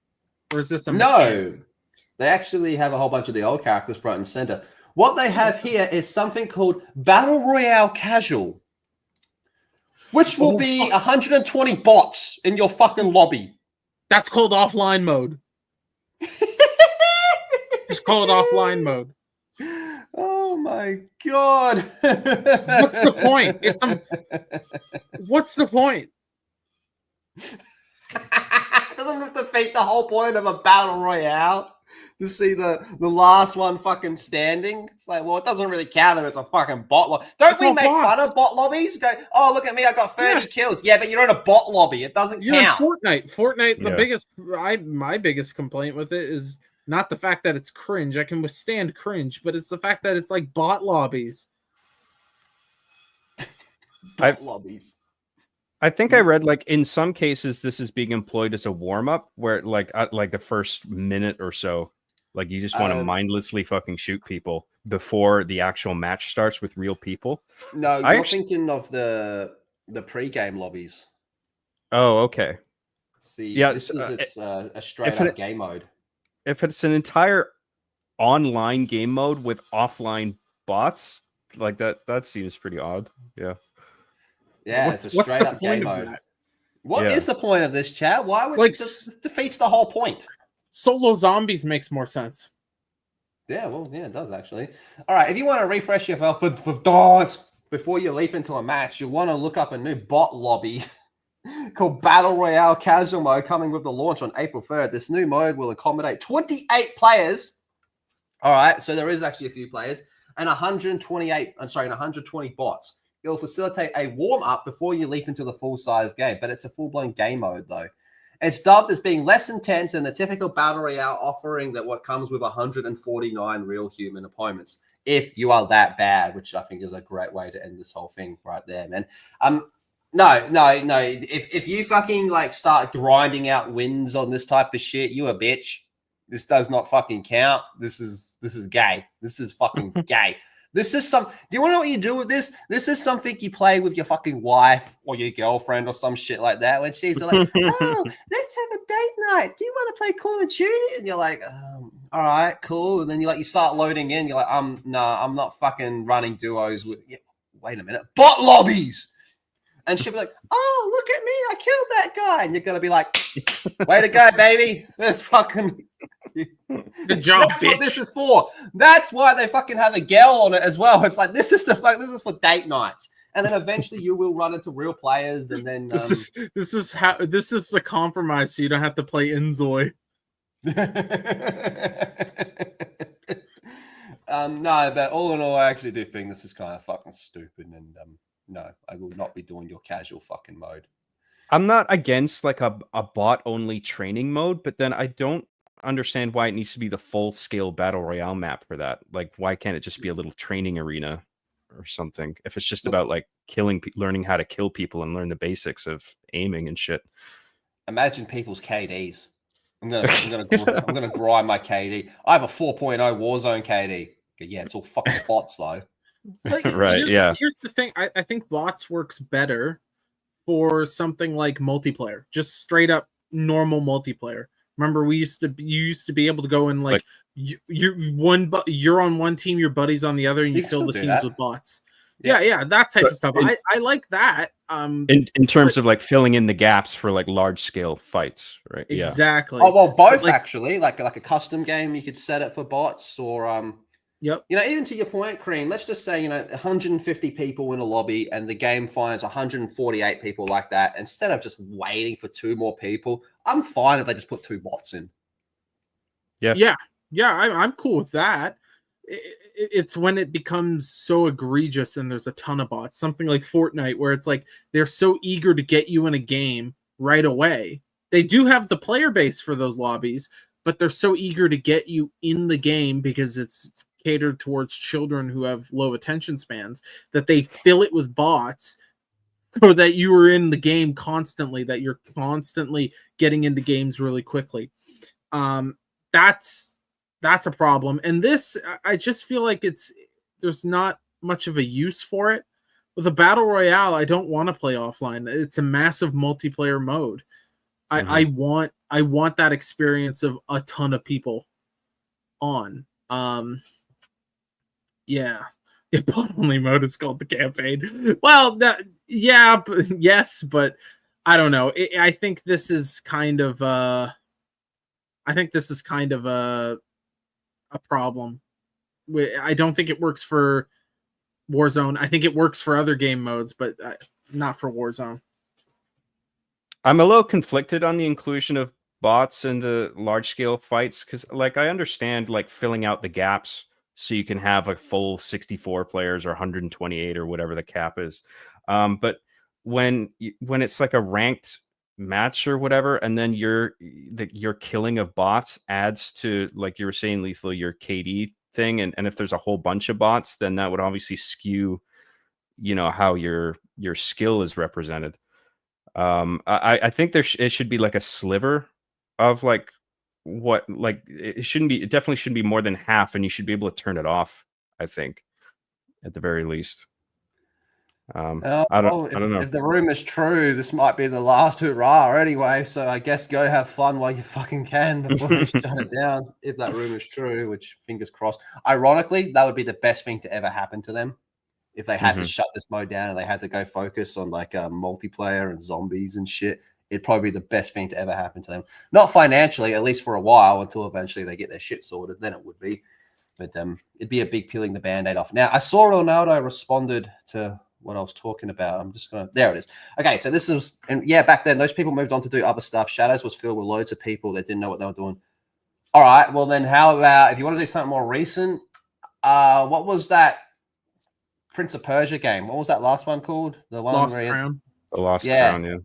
Or is this a No. mechanic? They actually have a whole bunch of the old characters front and center. What they have here is something called Battle Royale Casual, which will be 120 bots in your fucking lobby. That's called offline mode. It's called offline mode. Oh my God. What's the point? What's the point? Doesn't this defeat the whole point of a battle royale? To see the last one fucking standing? It's like, well, it doesn't really count if it's a fucking bot lobby. Don't we make fun of bot lobbies? Go, oh, look at me, I got 30 kills. Yeah, but you're in a bot lobby. It doesn't count. In Fortnite, my biggest complaint with it is not the fact that it's cringe. I can withstand cringe, but it's the fact that it's like bot lobbies. Bot lobbies. I think I read like in some cases this is being employed as a warm up, where like the first minute or so, like you just want to mindlessly fucking shoot people before the actual match starts with real people. No, you're thinking of the pre-game lobbies. Oh, okay. See, yeah, this is a straight up game mode. If it's an entire online game mode with offline bots, like that seems pretty odd. Yeah. Yeah, it's a straight up game mode. What is the point of this, chat? Why would this defeats the whole point? Solo zombies makes more sense. Yeah, well, yeah, it does actually. All right, if you want to refresh yourself for Verdansk before you leap into a match, you want to look up a new bot lobby called Battle Royale Casual Mode coming with the launch on April 3rd. This new mode will accommodate 28 players. All right, so there is actually a few players and 120 bots. It'll facilitate a warm-up before you leap into the full-size game, but it's a full-blown game mode, though. It's dubbed as being less intense than the typical Battle Royale, offering that what comes with 149 real human opponents, if you are that bad, which I think is a great way to end this whole thing right there, man. No. If you fucking, like, start grinding out wins on this type of shit, you a bitch. This does not fucking count. This is gay. This is fucking gay. This is do you want to know what you do with this? This is something you play with your fucking wife or your girlfriend or some shit like that. When she's like, oh, let's have a date night. Do you want to play Call of Duty? And you're like, all right, cool. And then you start loading in. You're like, no, I'm not fucking running duos with, wait a minute, bot lobbies. And she'll be like, oh, look at me. I killed that guy. And you're going to be like, way to go, baby. That's fucking... Good job, That's bitch. what this is for. That's why they fucking have a girl on it as well. It's like, this is for date nights. And then eventually you will run into real players. And then... This is the compromise so you don't have to play InZOI. No, but all in all, I actually do think this is kind of fucking stupid, and no, I will not be doing your casual fucking mode. I'm not against like a bot only training mode, but then I don't understand why it needs to be the full scale battle royale map for that. Like, why can't it just be a little training arena or something? If it's just about like learning how to kill people and learn the basics of aiming and shit. Imagine people's KDs. I'm gonna grind my KD. I have a 4.0 Warzone KD. Yeah, it's all fucking bots though. Like, Right, yeah. Here's the thing. I think bots works better for something like multiplayer, just straight up normal multiplayer. Remember, you used to be able to go in like you're on one team, your buddy's on the other, and you fill the teams with bots. Yeah, that type of stuff. I like that. In terms of like filling in the gaps for like large scale fights, right? Exactly. Oh well, both actually. Like a custom game, you could set it for bots, or Yep. You know, even to your point, Cream, let's just say, 150 people in a lobby and the game finds 148 people like that. Instead of just waiting for 2 more people, I'm fine if they just put 2 bots in. Yeah. I'm cool with that. It's when it becomes so egregious and there's a ton of bots. Something like Fortnite, where it's like they're so eager to get you in a game right away. They do have the player base for those lobbies, but they're so eager to get you in the game because it's catered towards children who have low attention spans, that they fill it with bots so that you are in the game constantly, that you're constantly getting into games really quickly. That's a problem. And this, I just feel like there's not much of a use for it. With a battle royale, I don't want to play offline. It's a massive multiplayer mode. I want that experience of a ton of people on. Yeah, bot only mode is called the campaign. Well, yes, but I don't know. I think this is kind of a problem. I don't think it works for Warzone. I think it works for other game modes, but not for Warzone. I'm a little conflicted on the inclusion of bots in the large scale fights, because like I understand like filling out the gaps so you can have a full 64 players or 128 or whatever the cap is. But when it's like a ranked match or whatever, and then your killing of bots adds to, like you were saying, Lethal, your KD thing, and if there's a whole bunch of bots, then that would obviously skew, how your skill is represented. I think it should be like a sliver of like it definitely shouldn't be more than half, and you should be able to turn it off, I think, at the very least. I don't know. If the rumor is true, this might be the last hurrah anyway, so I guess go have fun while you fucking can before you shut it down, if that rumor is true, which fingers crossed. Ironically, that would be the best thing to ever happen to them if they had to shut this mode down and they had to go focus on like multiplayer and zombies and shit. It'd probably be the best thing to ever happen to them. Not financially, at least for a while, until eventually they get their shit sorted. Then it would be. But it'd be a big peeling the Band-Aid off. Now, I saw Ronaldo responded to what I was talking about. I'm just going to... There it is. Okay, so this is... And yeah, back then, those people moved on to do other stuff. Shadows was filled with loads of people that didn't know what they were doing. All right, well then how about... If you want to do something more recent, what was that Prince of Persia game? What was that last one called? The one Lost where Crown. The Lost Crown, yeah.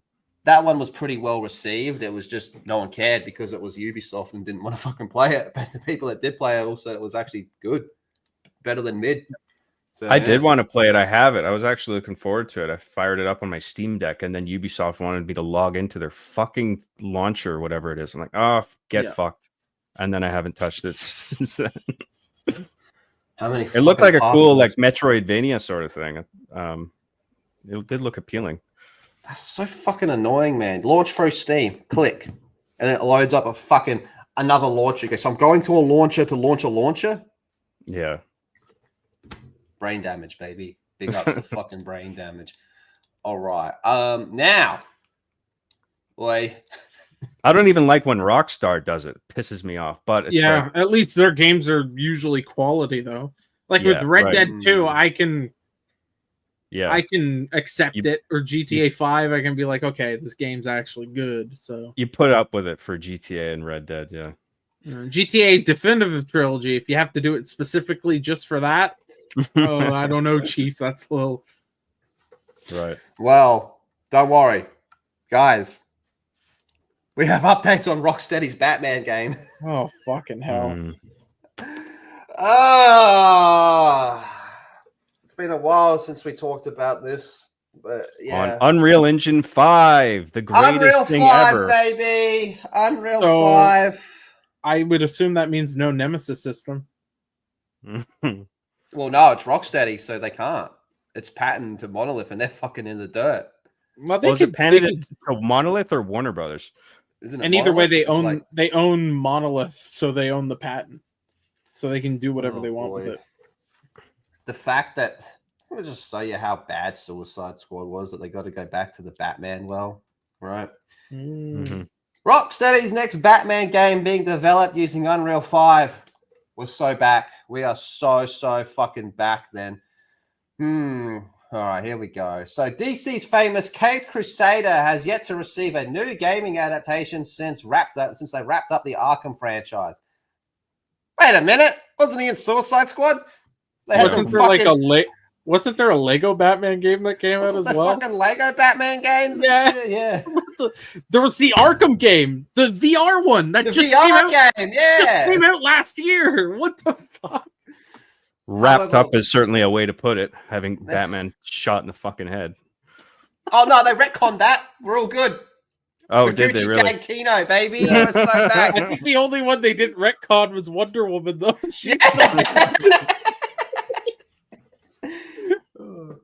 That one was pretty well received. It was just no one cared because it was Ubisoft and didn't want to fucking play it. But the people that did play it also, it was actually good, better than mid. So I did want to play it. I have it. I was actually looking forward to it. I fired it up on my Steam Deck, and then Ubisoft wanted me to log into their fucking launcher or whatever it is. I'm like, oh, get fucked. And then I haven't touched it since then. How many? It looked like a cool like Metroidvania sort of thing. It did look appealing. That's so fucking annoying, man. Launch through Steam, click, and then it loads up a fucking another launcher. Okay, so I'm going to a launcher to launch a launcher. Yeah. Brain damage, baby. Big ups to fucking brain damage. All right. Now, boy. I don't even like when Rockstar does it. It pisses me off. But it's at least their games are usually quality though. Like with Red Dead 2, I can accept it, or GTA 5, I can be like, okay, this game's actually good. So you put up with it for GTA and Red Dead, yeah. GTA Definitive Trilogy. If you have to do it specifically just for that, oh, I don't know, Chief. That's a little. Right. Well, don't worry, guys. We have updates on Rocksteady's Batman game. Oh, fucking hell. It's been a while since we talked about this, but yeah. On Unreal Engine 5, the greatest Unreal thing 5, ever. baby. Unreal So- 5. I would assume that means no Nemesis system. Well, no, it's Rocksteady, so they can't. It's patented to Monolith, and they're fucking in the dirt. Well, they Was it could, patented to Monolith or Warner Brothers? Isn't it and either way, Monolith? It's they own Monolith, so they own the patent, so they can do whatever Oh, they want with boy. it. The fact that let me just show you how bad Suicide Squad was that they got to go back to the Batman well, right? Mhm. Rocksteady's next Batman game being developed using Unreal 5. We're so back. We are so fucking back then. All right, here we go. So DC's famous Caped Crusader has yet to receive a new gaming adaptation since they wrapped up the Arkham franchise. Wait a minute. Wasn't he in Suicide Squad? They had Wasn't the there fucking- wasn't there a Lego Batman game that came out as the well? fucking Lego Batman games? and Yeah. shit? Yeah. There was the Arkham game, the VR one that The just VR came game, yeah. came out last year. What the fuck? Wrapped However- up is certainly a way to put it, having Batman shot in the fucking head. Oh no, they retconned that. We're all good. Oh, The did they Gucci really? Gang Kino, baby. We're so back. I think the only one they didn't retcon was Wonder Woman, though. She's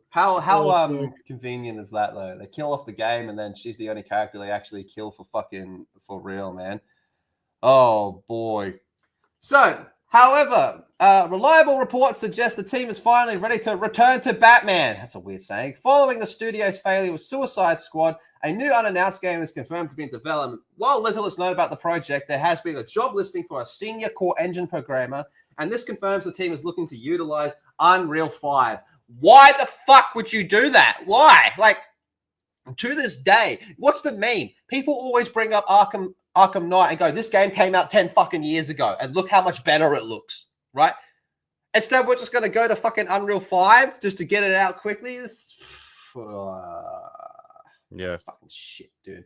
How convenient is that though? They kill off the game and then she's the only character they actually kill for real, man. Oh boy. So, however, reliable reports suggest the team is finally ready to return to Batman. That's a weird saying. Following the studio's failure with Suicide Squad, a new unannounced game is confirmed to be in development. While little is known about the project, there has been a job listing for a senior core engine programmer, and this confirms the team is looking to utilize Unreal 5. Why the fuck would you do that? Why? Like, to this day, what's the meme? People always bring up Arkham Knight and go, this game came out 10 fucking years ago, and look how much better it looks, right? Instead, we're just going to go to fucking Unreal 5 just to get it out quickly. This, Yeah. It's fucking shit, dude.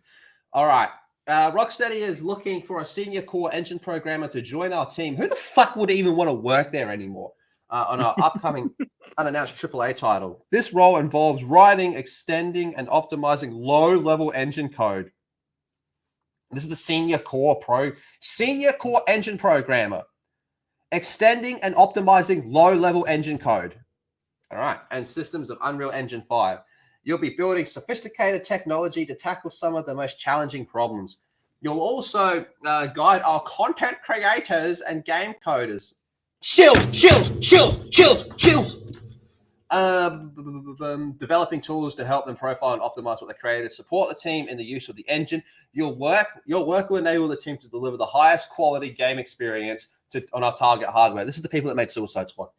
All right. Rocksteady is looking for a senior core engine programmer to join our team. Who the fuck would even want to work there anymore? On our upcoming unannounced AAA title. This role involves writing, extending, and optimizing low-level engine code. This is the senior core engine programmer. Extending and optimizing low-level engine code. All right. And systems of Unreal Engine 5. You'll be building sophisticated technology to tackle some of the most challenging problems. You'll also guide our content creators and game coders. Chills. Developing tools to help them profile and optimize what they created. Support the team in the use of the engine. Your work will enable the team to deliver the highest quality game experience on our target hardware. This is the people that made Suicide Squad.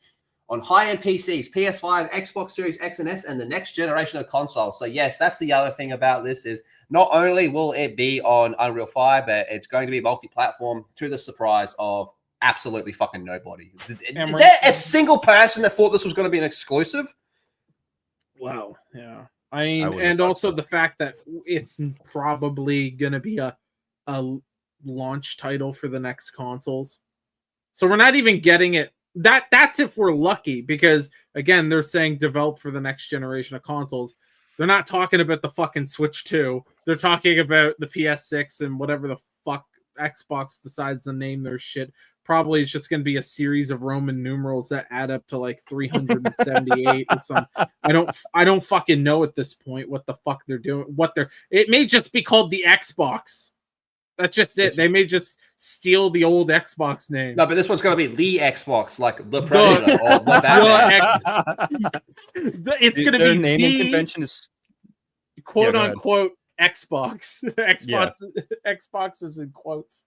On high-end PCs, PS5, Xbox Series X and S, and the next generation of consoles. So yes, that's the other thing about this is not only will it be on Unreal 5, but it's going to be multi-platform to the surprise of absolutely fucking nobody. Is there a single person that thought this was going to be an exclusive? Wow. Yeah. I mean, wouldn't and have also thought so. the fact that it's probably going to be a launch title for the next consoles. So we're not even getting it. That's if we're lucky, because again, they're saying develop for the next generation of consoles. They're not talking about the fucking Switch 2. They're talking about the PS6 and whatever the fuck Xbox decides to name their shit. Probably it's just going to be a series of Roman numerals that add up to like 378 or something. I don't fucking know at this point what the fuck they're doing. It may just be called the Xbox. That's just it. They may just steal the old Xbox name. No, but this one's going to be the Xbox, like the Predator or the Batman. It's going to Their be naming the convention is quote go ahead. unquote Xbox. Xbox is in quotes.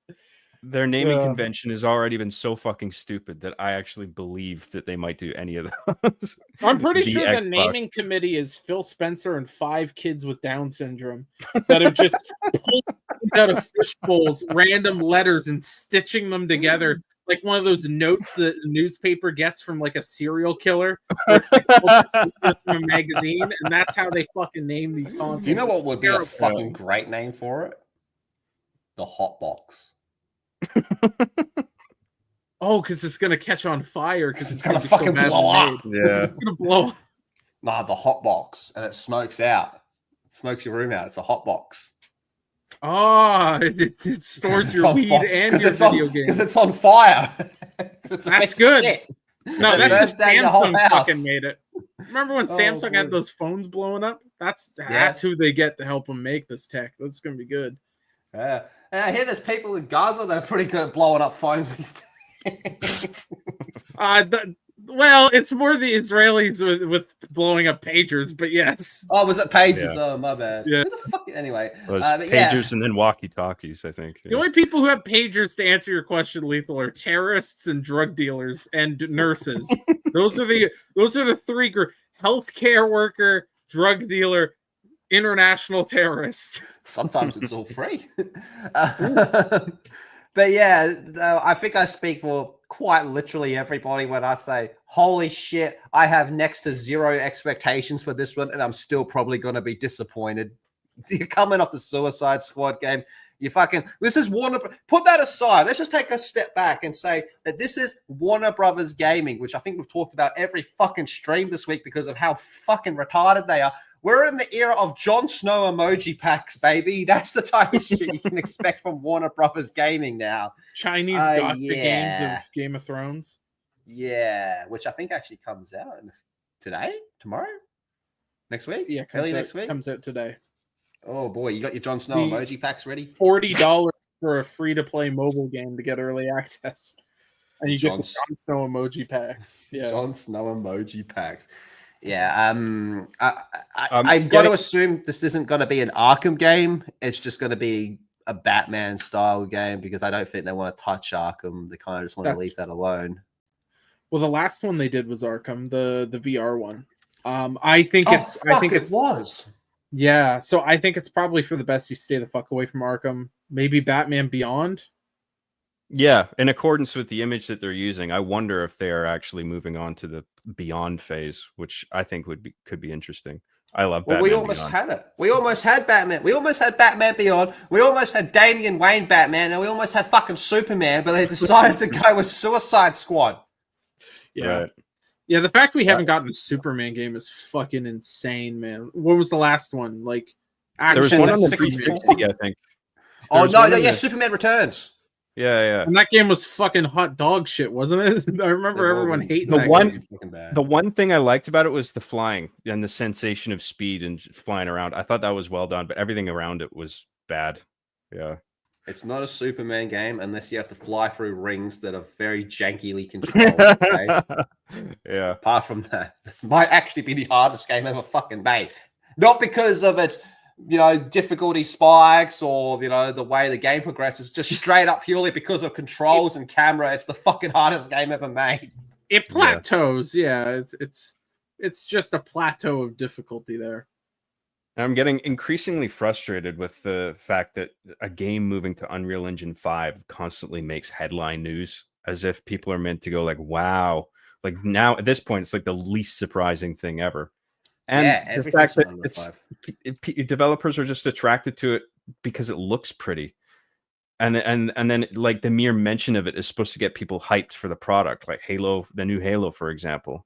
Their naming Yeah. convention has already been so fucking stupid that I actually believe that they might do any of those. I'm pretty The sure the Xbox. naming committee is Phil Spencer and 5 kids with Down syndrome that have just pulled out of fish bowls, random letters, and stitching them together like one of those notes that a newspaper gets from like a serial killer, where it's like from a magazine, and that's how they fucking name these consoles. Do you know what It's would be a terrible. fucking great name for it? The Hot Box. Oh, because it's gonna catch on fire because it's gonna be fucking badly blow up. made. Yeah. It's gonna blow up. Nah, the Hot Box, and it smokes out. It smokes your room out. It's a hot box. Oh, it stores your weed and your video game. Because it's on fire. That's good. Shit. No, It that's burns if down your whole Samsung house. fucking made it. Remember when Samsung had those phones blowing up? That's who they get to help them make this tech. That's gonna be good. Yeah. And I hear there's people in Gaza that are pretty good at blowing up phones these days. Well, it's more the Israelis with blowing up pagers, but yes. Oh, was it pages? Yeah. Oh, my bad. Yeah. Who the fuck? Anyway. It was but pagers and then walkie-talkies, I think. The only people who have pagers to answer your question, Lethal, are terrorists and drug dealers and nurses. those are the three groups: healthcare worker, drug dealer, international terrorist. Sometimes it's all free. But yeah, I think I speak for quite literally everybody when I say, holy shit, I have next to zero expectations for this one, and I'm still probably going to be disappointed. You're coming off the Suicide Squad game. This is Warner. Put that aside. Let's just take a step back and say that this is Warner Brothers Gaming, which I think we've talked about every fucking stream this week because of how fucking retarded they are. We're in the era of Jon Snow emoji packs, baby. That's the type of shit you can expect from Warner Brothers Gaming now. Chinese gotcha games of Game of Thrones. Yeah, which I think actually comes out today, tomorrow, next week. Yeah, early next week. Comes out today. Oh boy, you got your Jon Snow emoji packs ready? $40 for a free-to-play mobile game to get early access, and you get the Jon Snow emoji pack. Yeah, Jon Snow emoji packs. Yeah, I've got to assume this isn't going to be an Arkham game. It's just going to be a Batman style game because I don't think they want to touch Arkham. They kind of just want to leave that alone. Well, the last one they did was Arkham, the VR one. I think it was. Yeah, so I think it's probably for the best you stay the fuck away from Arkham. Maybe Batman Beyond. Yeah, in accordance with the image that they're using, I wonder if they are actually moving on to the Beyond phase, which I think could be interesting. I love Batman. We almost had it. We almost had Batman. We almost had Batman Beyond. We almost had Damian Wayne Batman, and we almost had fucking Superman, but they decided to go with Suicide Squad. Yeah. Right. Yeah, the fact we haven't gotten a Superman game is fucking insane, man. What was the last one? Like, there was one on the 360, I think. Oh, no, Superman Returns. Yeah. And that game was fucking hot dog shit, wasn't it? I remember everyone hating that game. The one thing I liked about it was the flying and the sensation of speed and flying around. I thought that was well done, but everything around it was bad. Yeah. It's not a Superman game unless you have to fly through rings that are very jankily controlled. Okay? Yeah. Apart from that, it might actually be the hardest game ever fucking made. Not because of its, difficulty spikes or, the way the game progresses, just straight up purely because of controls and camera. It's the fucking hardest game ever made. It plateaus. Yeah, it's just a plateau of difficulty there. I'm getting increasingly frustrated with the fact that a game moving to Unreal Engine 5 constantly makes headline news as if people are meant to go like, wow. Like now at this point, it's like the least surprising thing ever. And the fact that developers are just attracted to it because it looks pretty. And then like the mere mention of it is supposed to get people hyped for the product, like Halo, the new Halo, for example.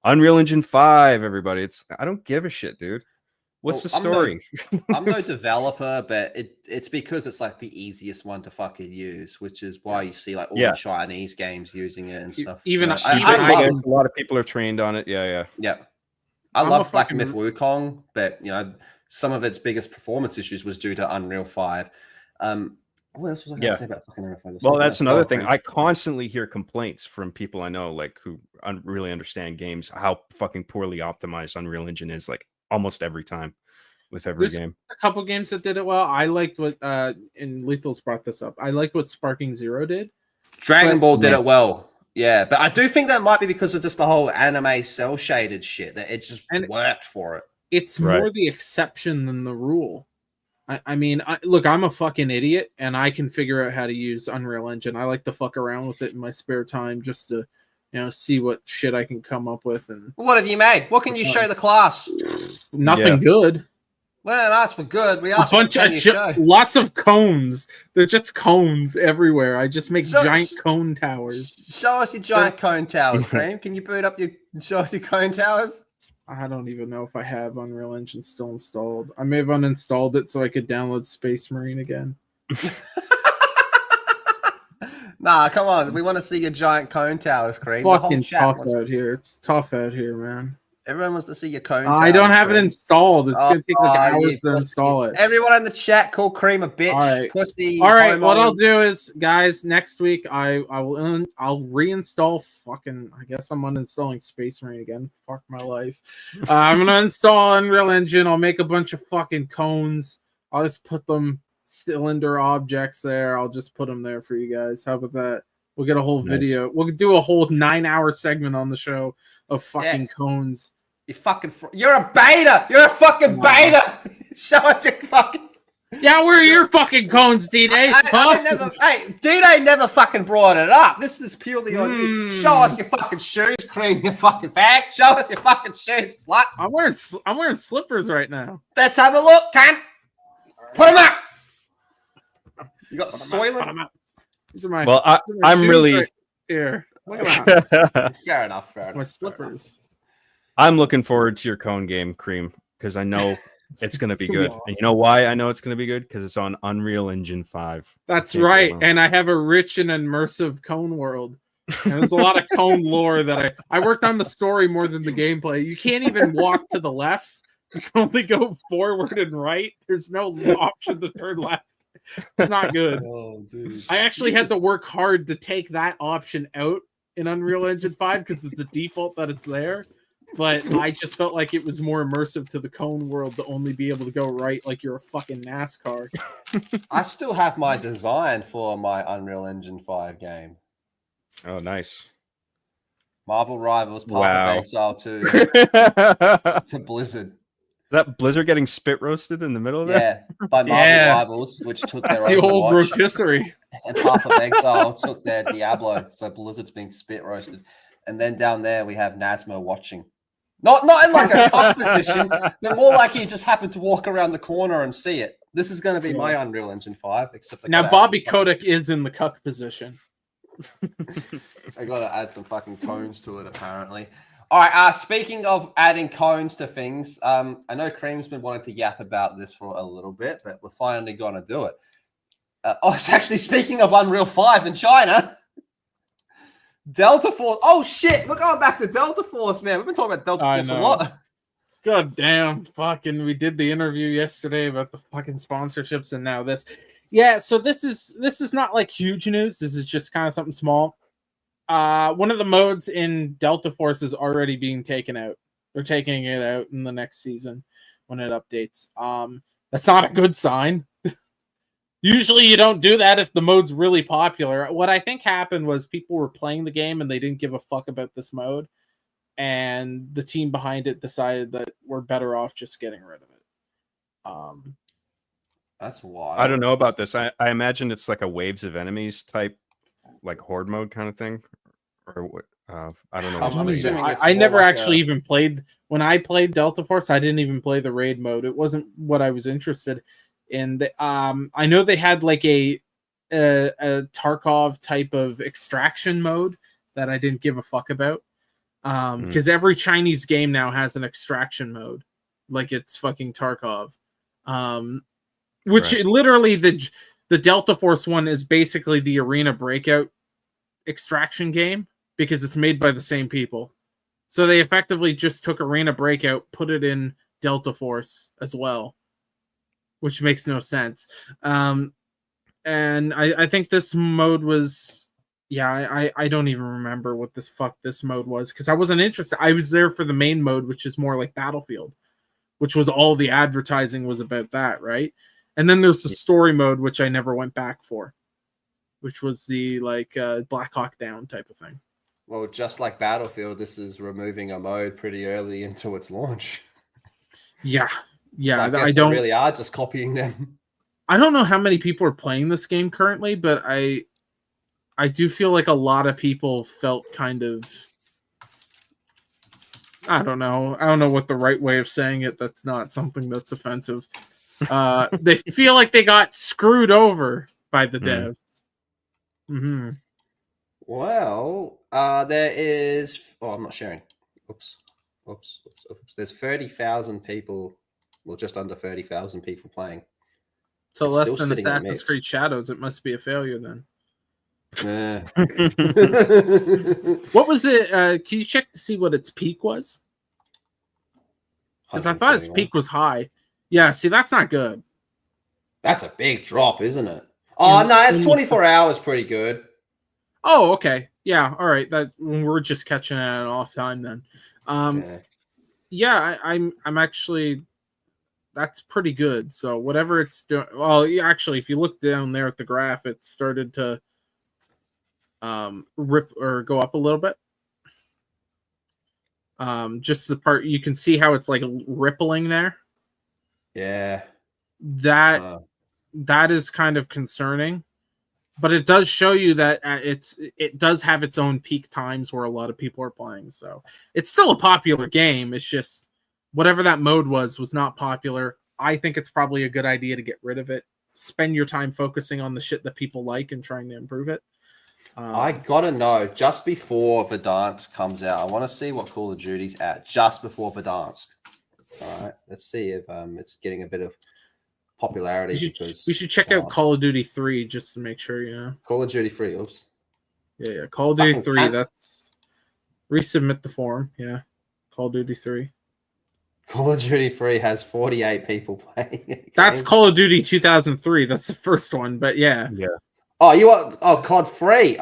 Unreal Engine 5, everybody. I don't give a shit, dude. What's the story? I'm no developer, but it's because it's like the easiest one to fucking use, which is why you see like all the Chinese games using it and stuff. A lot of people are trained on it. Yeah. I love Black Myth Wukong, but some of its biggest performance issues was due to Unreal 5. What else was I going to say about fucking Unreal 5? Well, that's another thing. I constantly hear complaints from people I know, like who really understand games, how fucking poorly optimized Unreal Engine is, like almost every time with every game. A couple games that did it well. I liked what and Lethal's brought this up. I liked what Sparking Zero did. Dragon Ball did it well. Yeah, but I do think that might be because of just the whole anime cell shaded shit that it just worked for it. It's more the exception than the rule. I mean, look, I'm a fucking idiot, and I can figure out how to use Unreal Engine. I like to fuck around with it in my spare time just to, see what shit I can come up with. And What have you made? What can you show the class? nothing good. We don't ask for good. We A ask bunch what can of you show. lots of cones. They're just cones everywhere. I just make giant cone towers. Show us your giant cone towers, Cream. Can you boot up show us your cone towers? I don't even know if I have Unreal Engine still installed. I may have uninstalled it so I could download Space Marine again. Nah, come on. We want to see your giant cone towers, Cream. Fucking tough out here. It's tough out here, man. Everyone wants to see your cone towers. I don't have it Cream. installed. It's going to take like hours to install it. Everyone in the chat call Cream a bitch. All right. Pussy. All right. homo. What I'll do is, guys, next week I'll reinstall fucking. I guess I'm uninstalling Space Marine again. Fuck my life. I'm gonna install Unreal Engine. I'll make a bunch of fucking cones. I'll just put them cylinder objects there. I'll just put them there for you guys. How about that? We'll get a whole video. We'll do a whole 9-hour segment on the show of fucking cones. You're a beta. You're a fucking beta. Show us your fucking. Yeah, where are your fucking cones, D-Day? D-Day never fucking brought it up. This is purely on you. Show us your fucking shoes, Cream. You fucking fag. Show us your fucking shoes, slut. I'm wearing slippers right now. Let's have a look, cunt. Put them up. You got soiling. These are my. Well, I'm really right here. Look at that. Fair enough. My slippers. I'm looking forward to your cone game, Cream, because I know it's going to be good. Awesome. And you know why I know it's going to be good? Because it's on Unreal Engine 5. That's right. And I have a rich and immersive cone world. And there's a lot of cone lore that I worked on the story more than the gameplay. You can't even walk to the left. You can only go forward and right. There's no option to turn left. It's not good. Oh, dude. I actually had to work hard to take that option out in Unreal Engine 5 because it's a default that it's there. But I just felt like it was more immersive to the cone world to only be able to go right like you're a fucking NASCAR. I still have my design for my Unreal Engine 5 game. Oh, nice. Marvel Rivals, Path Wow. of Exile 2 to Blizzard. Is that Blizzard getting spit roasted in the middle of that? Yeah, by Marvel Rivals, which took That's their the old Overwatch, rotisserie. and Path of Exile took their Diablo. So Blizzard's being spit roasted. And then down there we have Nazmo watching. Not in like a tough position, but more like he just happened to walk around the corner and see it. This is going to be my Unreal Engine 5, except Now Bobby Kotick is in the cuck position. I got to add some fucking cones to it, apparently. All right. Speaking of adding cones to things, I know Cream's been wanting to yap about this for a little bit, but we're finally going to do it. It's actually speaking of Unreal 5 in China. Delta Force. Oh shit! We're going back to Delta Force, man. We've been talking about Delta Force a lot. God damn, fucking! We did the interview yesterday about the fucking sponsorships, and now this. Yeah, so this is not like huge news. This is just kind of something small. One of the modes in Delta Force is already being taken out. They're taking it out in the next season when it updates. That's not a good sign. Usually you don't do that if the mode's really popular. What I think happened was people were playing the game and they didn't give a fuck about this mode. And the team behind it decided that we're better off just getting rid of it. That's wild. I don't know about this. I imagine it's like a waves of enemies type, like horde mode kind of thing. Or what? I don't know. I'm assuming it's I more never like actually even played. When I played Delta Force, I didn't even play the raid mode. It wasn't what I was interested in. I know they had like a Tarkov type of extraction mode that I didn't give a fuck about. Because every Chinese game now has an extraction mode, like it's fucking Tarkov. Which literally the Delta Force one is basically the Arena Breakout extraction game because it's made by the same people. So they effectively just took Arena Breakout, put it in Delta Force as well, which makes no sense. And I think this mode was, I don't even remember what this mode was because I wasn't interested. I was there for the main mode, which is more like Battlefield, which was all the advertising was about that, right? And then there's the story mode, which I never went back for, which was the like Black Hawk Down type of thing. Well, just like Battlefield, this is removing a mode pretty early into its launch. Yeah. So I don't really are just copying them. I don't know how many people are playing this game currently, but I do feel like a lot of people felt kind of, I don't know what the right way of saying it. That's not something that's offensive. They feel like they got screwed over by the devs. Mm-hmm. Well, there is. Oh, I'm not sharing. Oops. There's 30,000 people. Well, just under 30,000 people playing. So It's less still than sitting at Assassin's mixed. Creed Shadows, it must be a failure then. What was it? Can you check to see what its peak was? Because I thought its 131. peak was high. Yeah, see, that's not good. That's a big drop, isn't it? Oh, no, it's 24 hours pretty good. Oh, okay. Yeah, all right. That we're just catching it at an off time then. Yeah, I'm actually, that's pretty good. So whatever it's doing, well, actually, if you look down there at the graph, it started to rip or go up a little bit. Just the part you can see how it's like rippling there. Yeah. That is kind of concerning, but it does show you that it does have its own peak times where a lot of people are playing. So it's still a popular game. It's just whatever that mode was not popular. I think it's probably a good idea to get rid of it. Spend your time focusing on the shit that people like and trying to improve it. I gotta know, just before Verdansk comes out, I want to see what Call of Duty's at just before Verdansk. All right, let's see if it's getting a bit of popularity. We should check out Call of Duty 3 just to make sure, you know. Call of Duty 3, oops. Yeah, Call of Duty 3, that's... Resubmit the form, yeah. Call of Duty 3. Call of Duty 3 has 48 people playing. That's Call of Duty 2003. That's the first one, but yeah. Yeah. Oh, you want COD 3?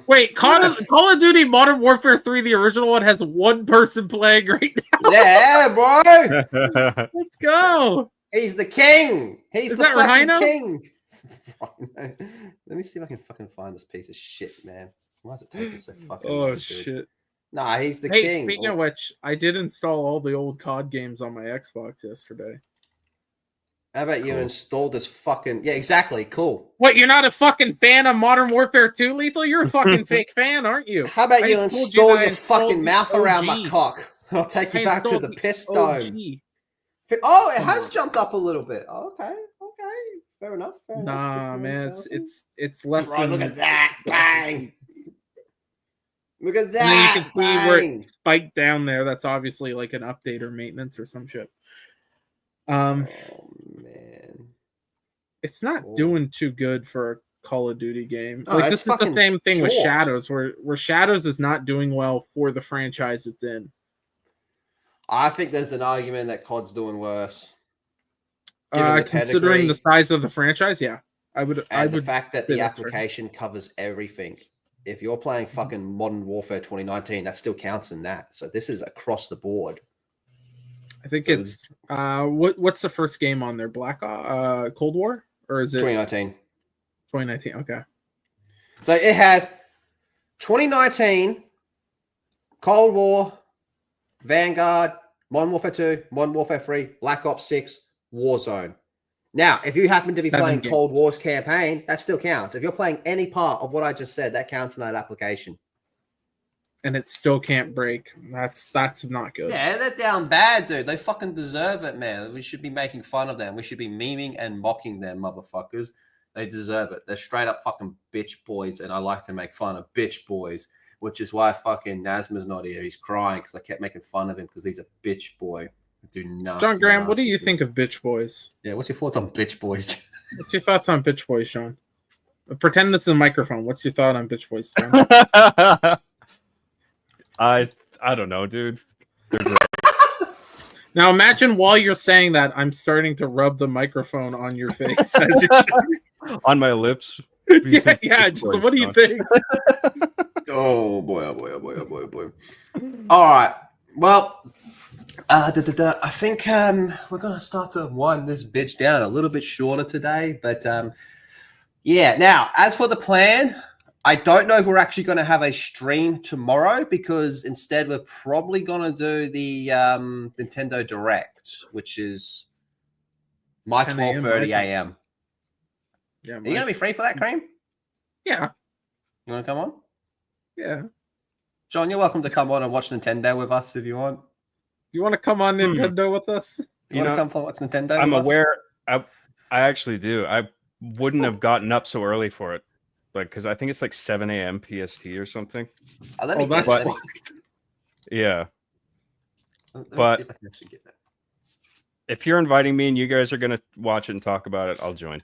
Wait, Call of Duty Modern Warfare 3, the original one, has one person playing right now. Yeah, bro. Let's go. He's the king. He's the fucking Rhino? king. Let me see if I can fucking find this piece of shit, man. Why is it taking so fucking long, dude? Shit. Nah, he's the king. Speaking of which, I did install all the old COD games on my Xbox yesterday. How about you install this fucking... Yeah, exactly. Cool. What, you're not a fucking fan of Modern Warfare 2, Lethal? You're a fucking fake fan, aren't you? How about you install your fucking mouth OG. around my cock? I'll take you back to the piss dome. OG. Oh, it has jumped up a little bit. Oh, okay. Fair enough. Nah, man, it's less Bro, than... look at that. Bang. Look at that. And then you can see where it spiked down there. That's obviously like an update or maintenance or some shit. Oh, man. It's not doing too good for a Call of Duty game. Oh, like this is the same thing with short. Shadows, where Shadows is not doing well for the franchise it's in. I think there's an argument that COD's doing worse. The Considering the size of the franchise, yeah. The fact that the application covers everything. If you're playing fucking Modern Warfare 2019, that still counts in that. So this is across the board. I think it's what's the first game on there? Cold War? Or is it 2019? 2019, okay. So it has 2019, Cold War, Vanguard, Modern Warfare 2, Modern Warfare 3, Black Ops 6, Warzone. Now, if you happen to be playing Cold War's campaign, that still counts. If you're playing any part of what I just said, that counts in that application. And it still can't break. That's not good. Yeah, they're down bad, dude. They fucking deserve it, man. We should be making fun of them. We should be memeing and mocking them, motherfuckers. They deserve it. They're straight up fucking bitch boys, and I like to make fun of bitch boys, which is why fucking Nazma's not here. He's crying because I kept making fun of him because he's a bitch boy. Do nasty, John Graham, what do you think of bitch boys? Yeah, what's your thoughts on bitch boys? What's your thoughts on bitch boys, Sean? Pretend this is a microphone. What's your thought on bitch boys, John? I don't know, dude. Now imagine while you're saying that, I'm starting to rub the microphone on your face. As on my lips. yeah. Just what do you think? Oh boy. All right. Well, I think we're gonna start to wind this bitch down a little bit shorter today, but yeah. Now, as for the plan, I don't know if we're actually going to have a stream tomorrow because instead we're probably going to do the Nintendo Direct, which is my 12:30 a.m. Yeah, Are you gonna be free for that, Cream? Yeah, You want to come on? yeah. John, you're welcome to come on and watch Nintendo with us if you want. You want to come on Nintendo with us? You want to come watch Nintendo? I'm with us? aware. I actually do. I wouldn't have gotten up so early for it, like because I think it's like 7 a.m. PST or something. Let me that's guess. fucked. Yeah, Let me but see if I can actually get that. if you're inviting me and you guys are gonna watch it and talk about it, I'll join.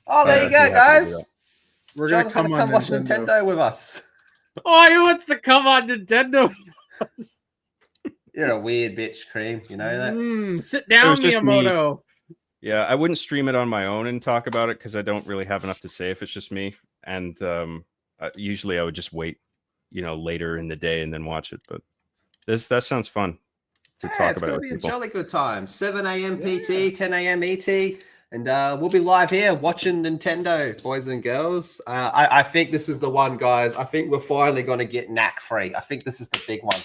Oh, there you go, I'd be happy to do guys. that. We're John's gonna come on watch Nintendo. Nintendo with us. Oh, he wants to come on Nintendo. You're a weird bitch, Cream. You know that? Sit down, was just me. Miyamoto. Yeah, I wouldn't stream it on my own and talk about it because I don't really have enough to say if it's just me. And usually I would just wait, later in the day and then watch it. But that sounds fun to talk It's about. gonna It be with a people. jolly good time. 7 a.m. PT, 10 a.m. ET, and we'll be live here watching Nintendo, boys and girls. I think this is the one, guys. I think we're finally going to get knack free. I think this is the big one.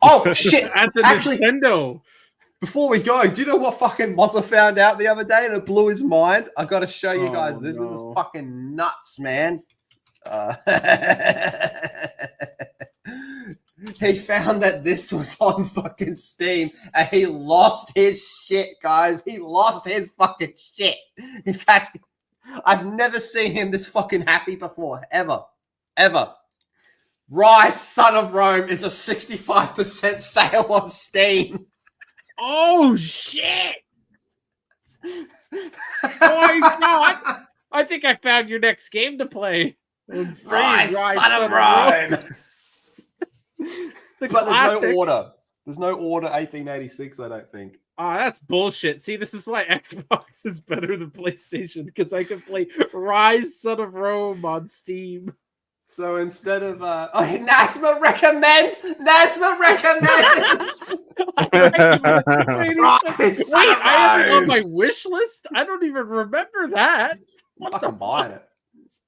Oh shit! At the Actually, Nintendo. before we go, do you know what fucking Mozza found out the other day and it blew his mind? I got to show you guys Oh, this. This is no. fucking nuts, man. He found that this was on fucking Steam and he lost his shit, guys. He lost his fucking shit. In fact, I've never seen him this fucking happy before, ever. Rise, Son of Rome is a 65% sale on Steam. Oh shit! Oh my god! I think I found your next game to play. Rise, Son of Rome. The But classic. there's no order. There's no order 1886, I don't think. Oh, that's bullshit. See, this is why Xbox is better than PlayStation, because I can play Rise, Son of Rome on Steam. So instead of Nasma recommends. Wait, Rise, Son I of have it on Rome. my wish list? I don't even remember that. I'm fucking buying it.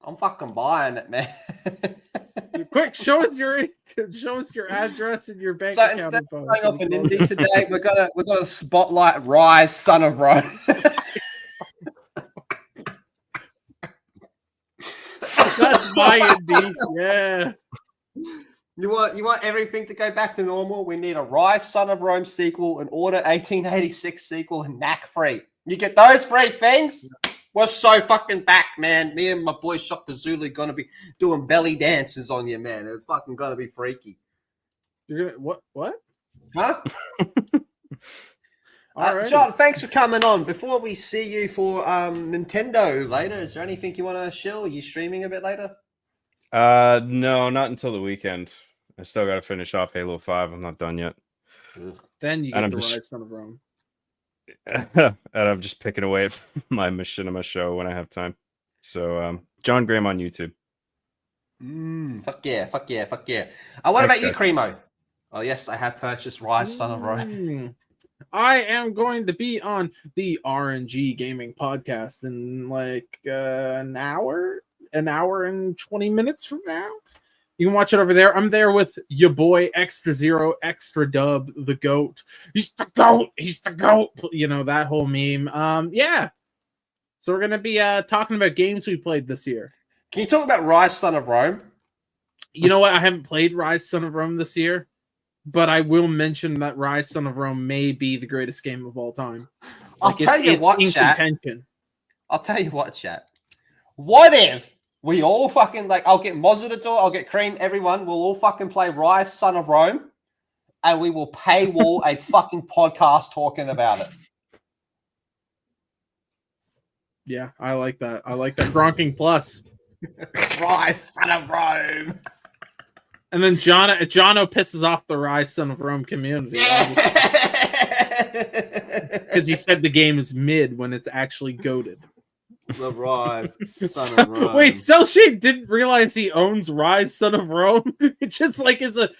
I'm fucking buying it, man. Quick, show us your address and your bank So account instead info. of going off an indie today, we're gonna spotlight Rise, Son of Rome. That's my indie. Yeah. You want everything to go back to normal? We need a Rise, Son of Rome sequel, an Order 1886 sequel, and Knack free. You get those three things, we're so fucking back, man. Me and my boy Shaka Zulu gonna be doing belly dances on you, man. It's fucking gonna be freaky. You're gonna what? Huh? Alright. John, thanks for coming on. Before we see you for Nintendo later, is there anything you want to shill? Are you streaming a bit later? No, not until the weekend. I still got to finish off Halo 5. I'm not done yet. Then you And get I'm the just- Rise, Son of Rome. And I'm just picking away at my machinima show when I have time. So, John Graham on YouTube. Fuck yeah. What Thanks, about you, guys. Cremo? Oh, yes, I have purchased Rise, Son of Rome. I am going to be on the RNG Gaming Podcast in like an hour and 20 minutes from now. You can watch it over there. I'm there with your boy Extra Zero, Extra Dub, the GOAT. He's the GOAT. You know, that whole meme. Yeah. So we're gonna be talking about games we played this year. Can you talk about Rise, Son of Rome? You know what? I haven't played Rise, Son of Rome this year, but I will mention that Rise, Son of Rome may be the greatest game of all time. I'll tell you what, in chat. contention. I'll tell you what, chat. What if we all fucking, I'll get Mozza to do it, I'll get Cream, everyone, we'll all fucking play Rise, Son of Rome, and we will paywall a fucking podcast talking about it. Yeah, I like that. I like that. Gronking Plus. Rise, Son of Rome. And then Jono pisses off the Rise, Son of Rome community. Because he said the game is mid when it's actually goated. The Rise, Son of Rome. Wait, Cellshade didn't realize he owns Rise, Son of Rome? It's just like is this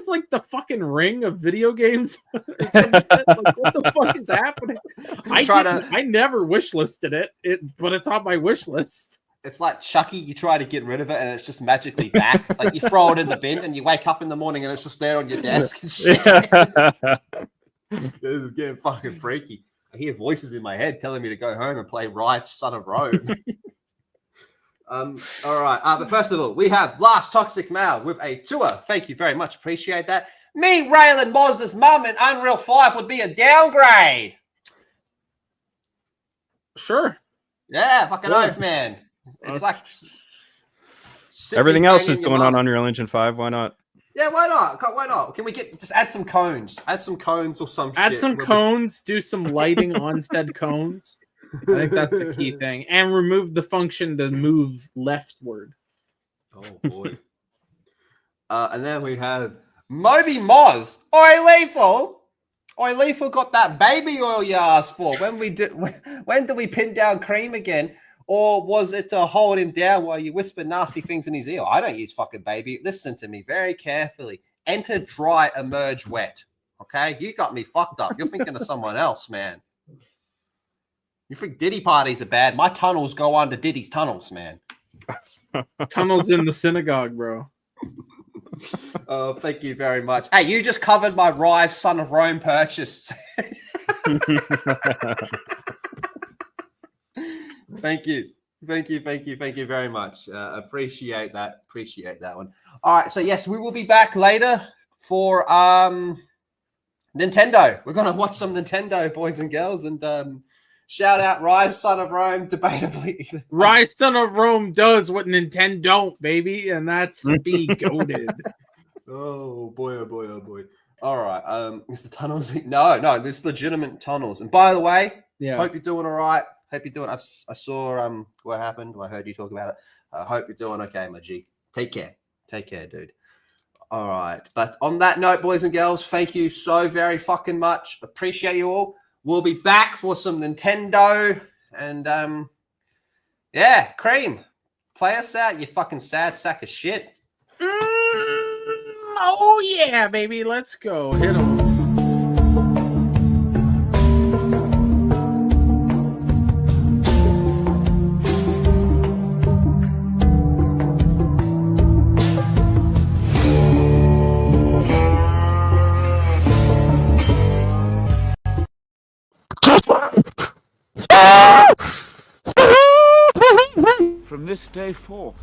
like the fucking Ring of video games? Or some shit? Like, what the fuck is happening? I never wishlisted it, but it's on my wish list. It's like Chucky, you try to get rid of it and it's just magically back. Like you throw it in the bin and you wake up in the morning and it's just there on your desk and shit. This is getting fucking freaky. I hear voices in my head telling me to go home and play Riot's Son of Rome. All right. But first of all, we have Last Toxic Mail with a tour. Thank you very much. Appreciate that. Me, Raylan Moz's mum in Unreal 5 would be a downgrade. Sure. Yeah, fucking Yeah. oath, man. It's like Everything else is banging your going on mum. Unreal Engine 5. Why not? Yeah, why not? Why not? Can we just add some cones? Add some cones or some Add shit. some cones, do some lighting on said cones. I think that's the key thing. And remove the function to move leftward. Oh, boy. And then we have Moby Moz. Oi, Lethal. Oi, Lethal got that baby oil you asked for. When did we pin down Cream again? Or was it to hold him down while you whisper nasty things in his ear? I don't use fucking baby. Listen to me very carefully. Enter dry, emerge wet. Okay? You got me fucked up. You're thinking of someone else, man. You think Diddy parties are bad? My tunnels go under Diddy's tunnels, man. Tunnels in the synagogue, bro. Oh, thank you very much. Hey, you just covered my Rise Son of Rome purchase. Thank you very much. Appreciate that. Appreciate that one. All right, so yes, we will be back later for Nintendo. We're gonna watch some Nintendo, boys and girls, and shout out Rise Son of Rome. Debatably, Rise Son of Rome does what Nintendo don't, baby, and that's be goated. Oh boy, oh boy, oh boy. All right, is the tunnels? No, there's legitimate tunnels. And by the way, Yeah. hope you're doing all right. Hope you're doing. I saw what happened. I heard you talk about it. I hope you're doing okay, my G. Take care, dude. All right. But on that note, boys and girls, thank you so very fucking much. Appreciate you all. We'll be back for some Nintendo and yeah, Cream, play us out. You fucking sad sack of shit. Oh yeah, baby, let's go. Hit 'em. From this day forth,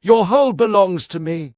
your whole belongs to me.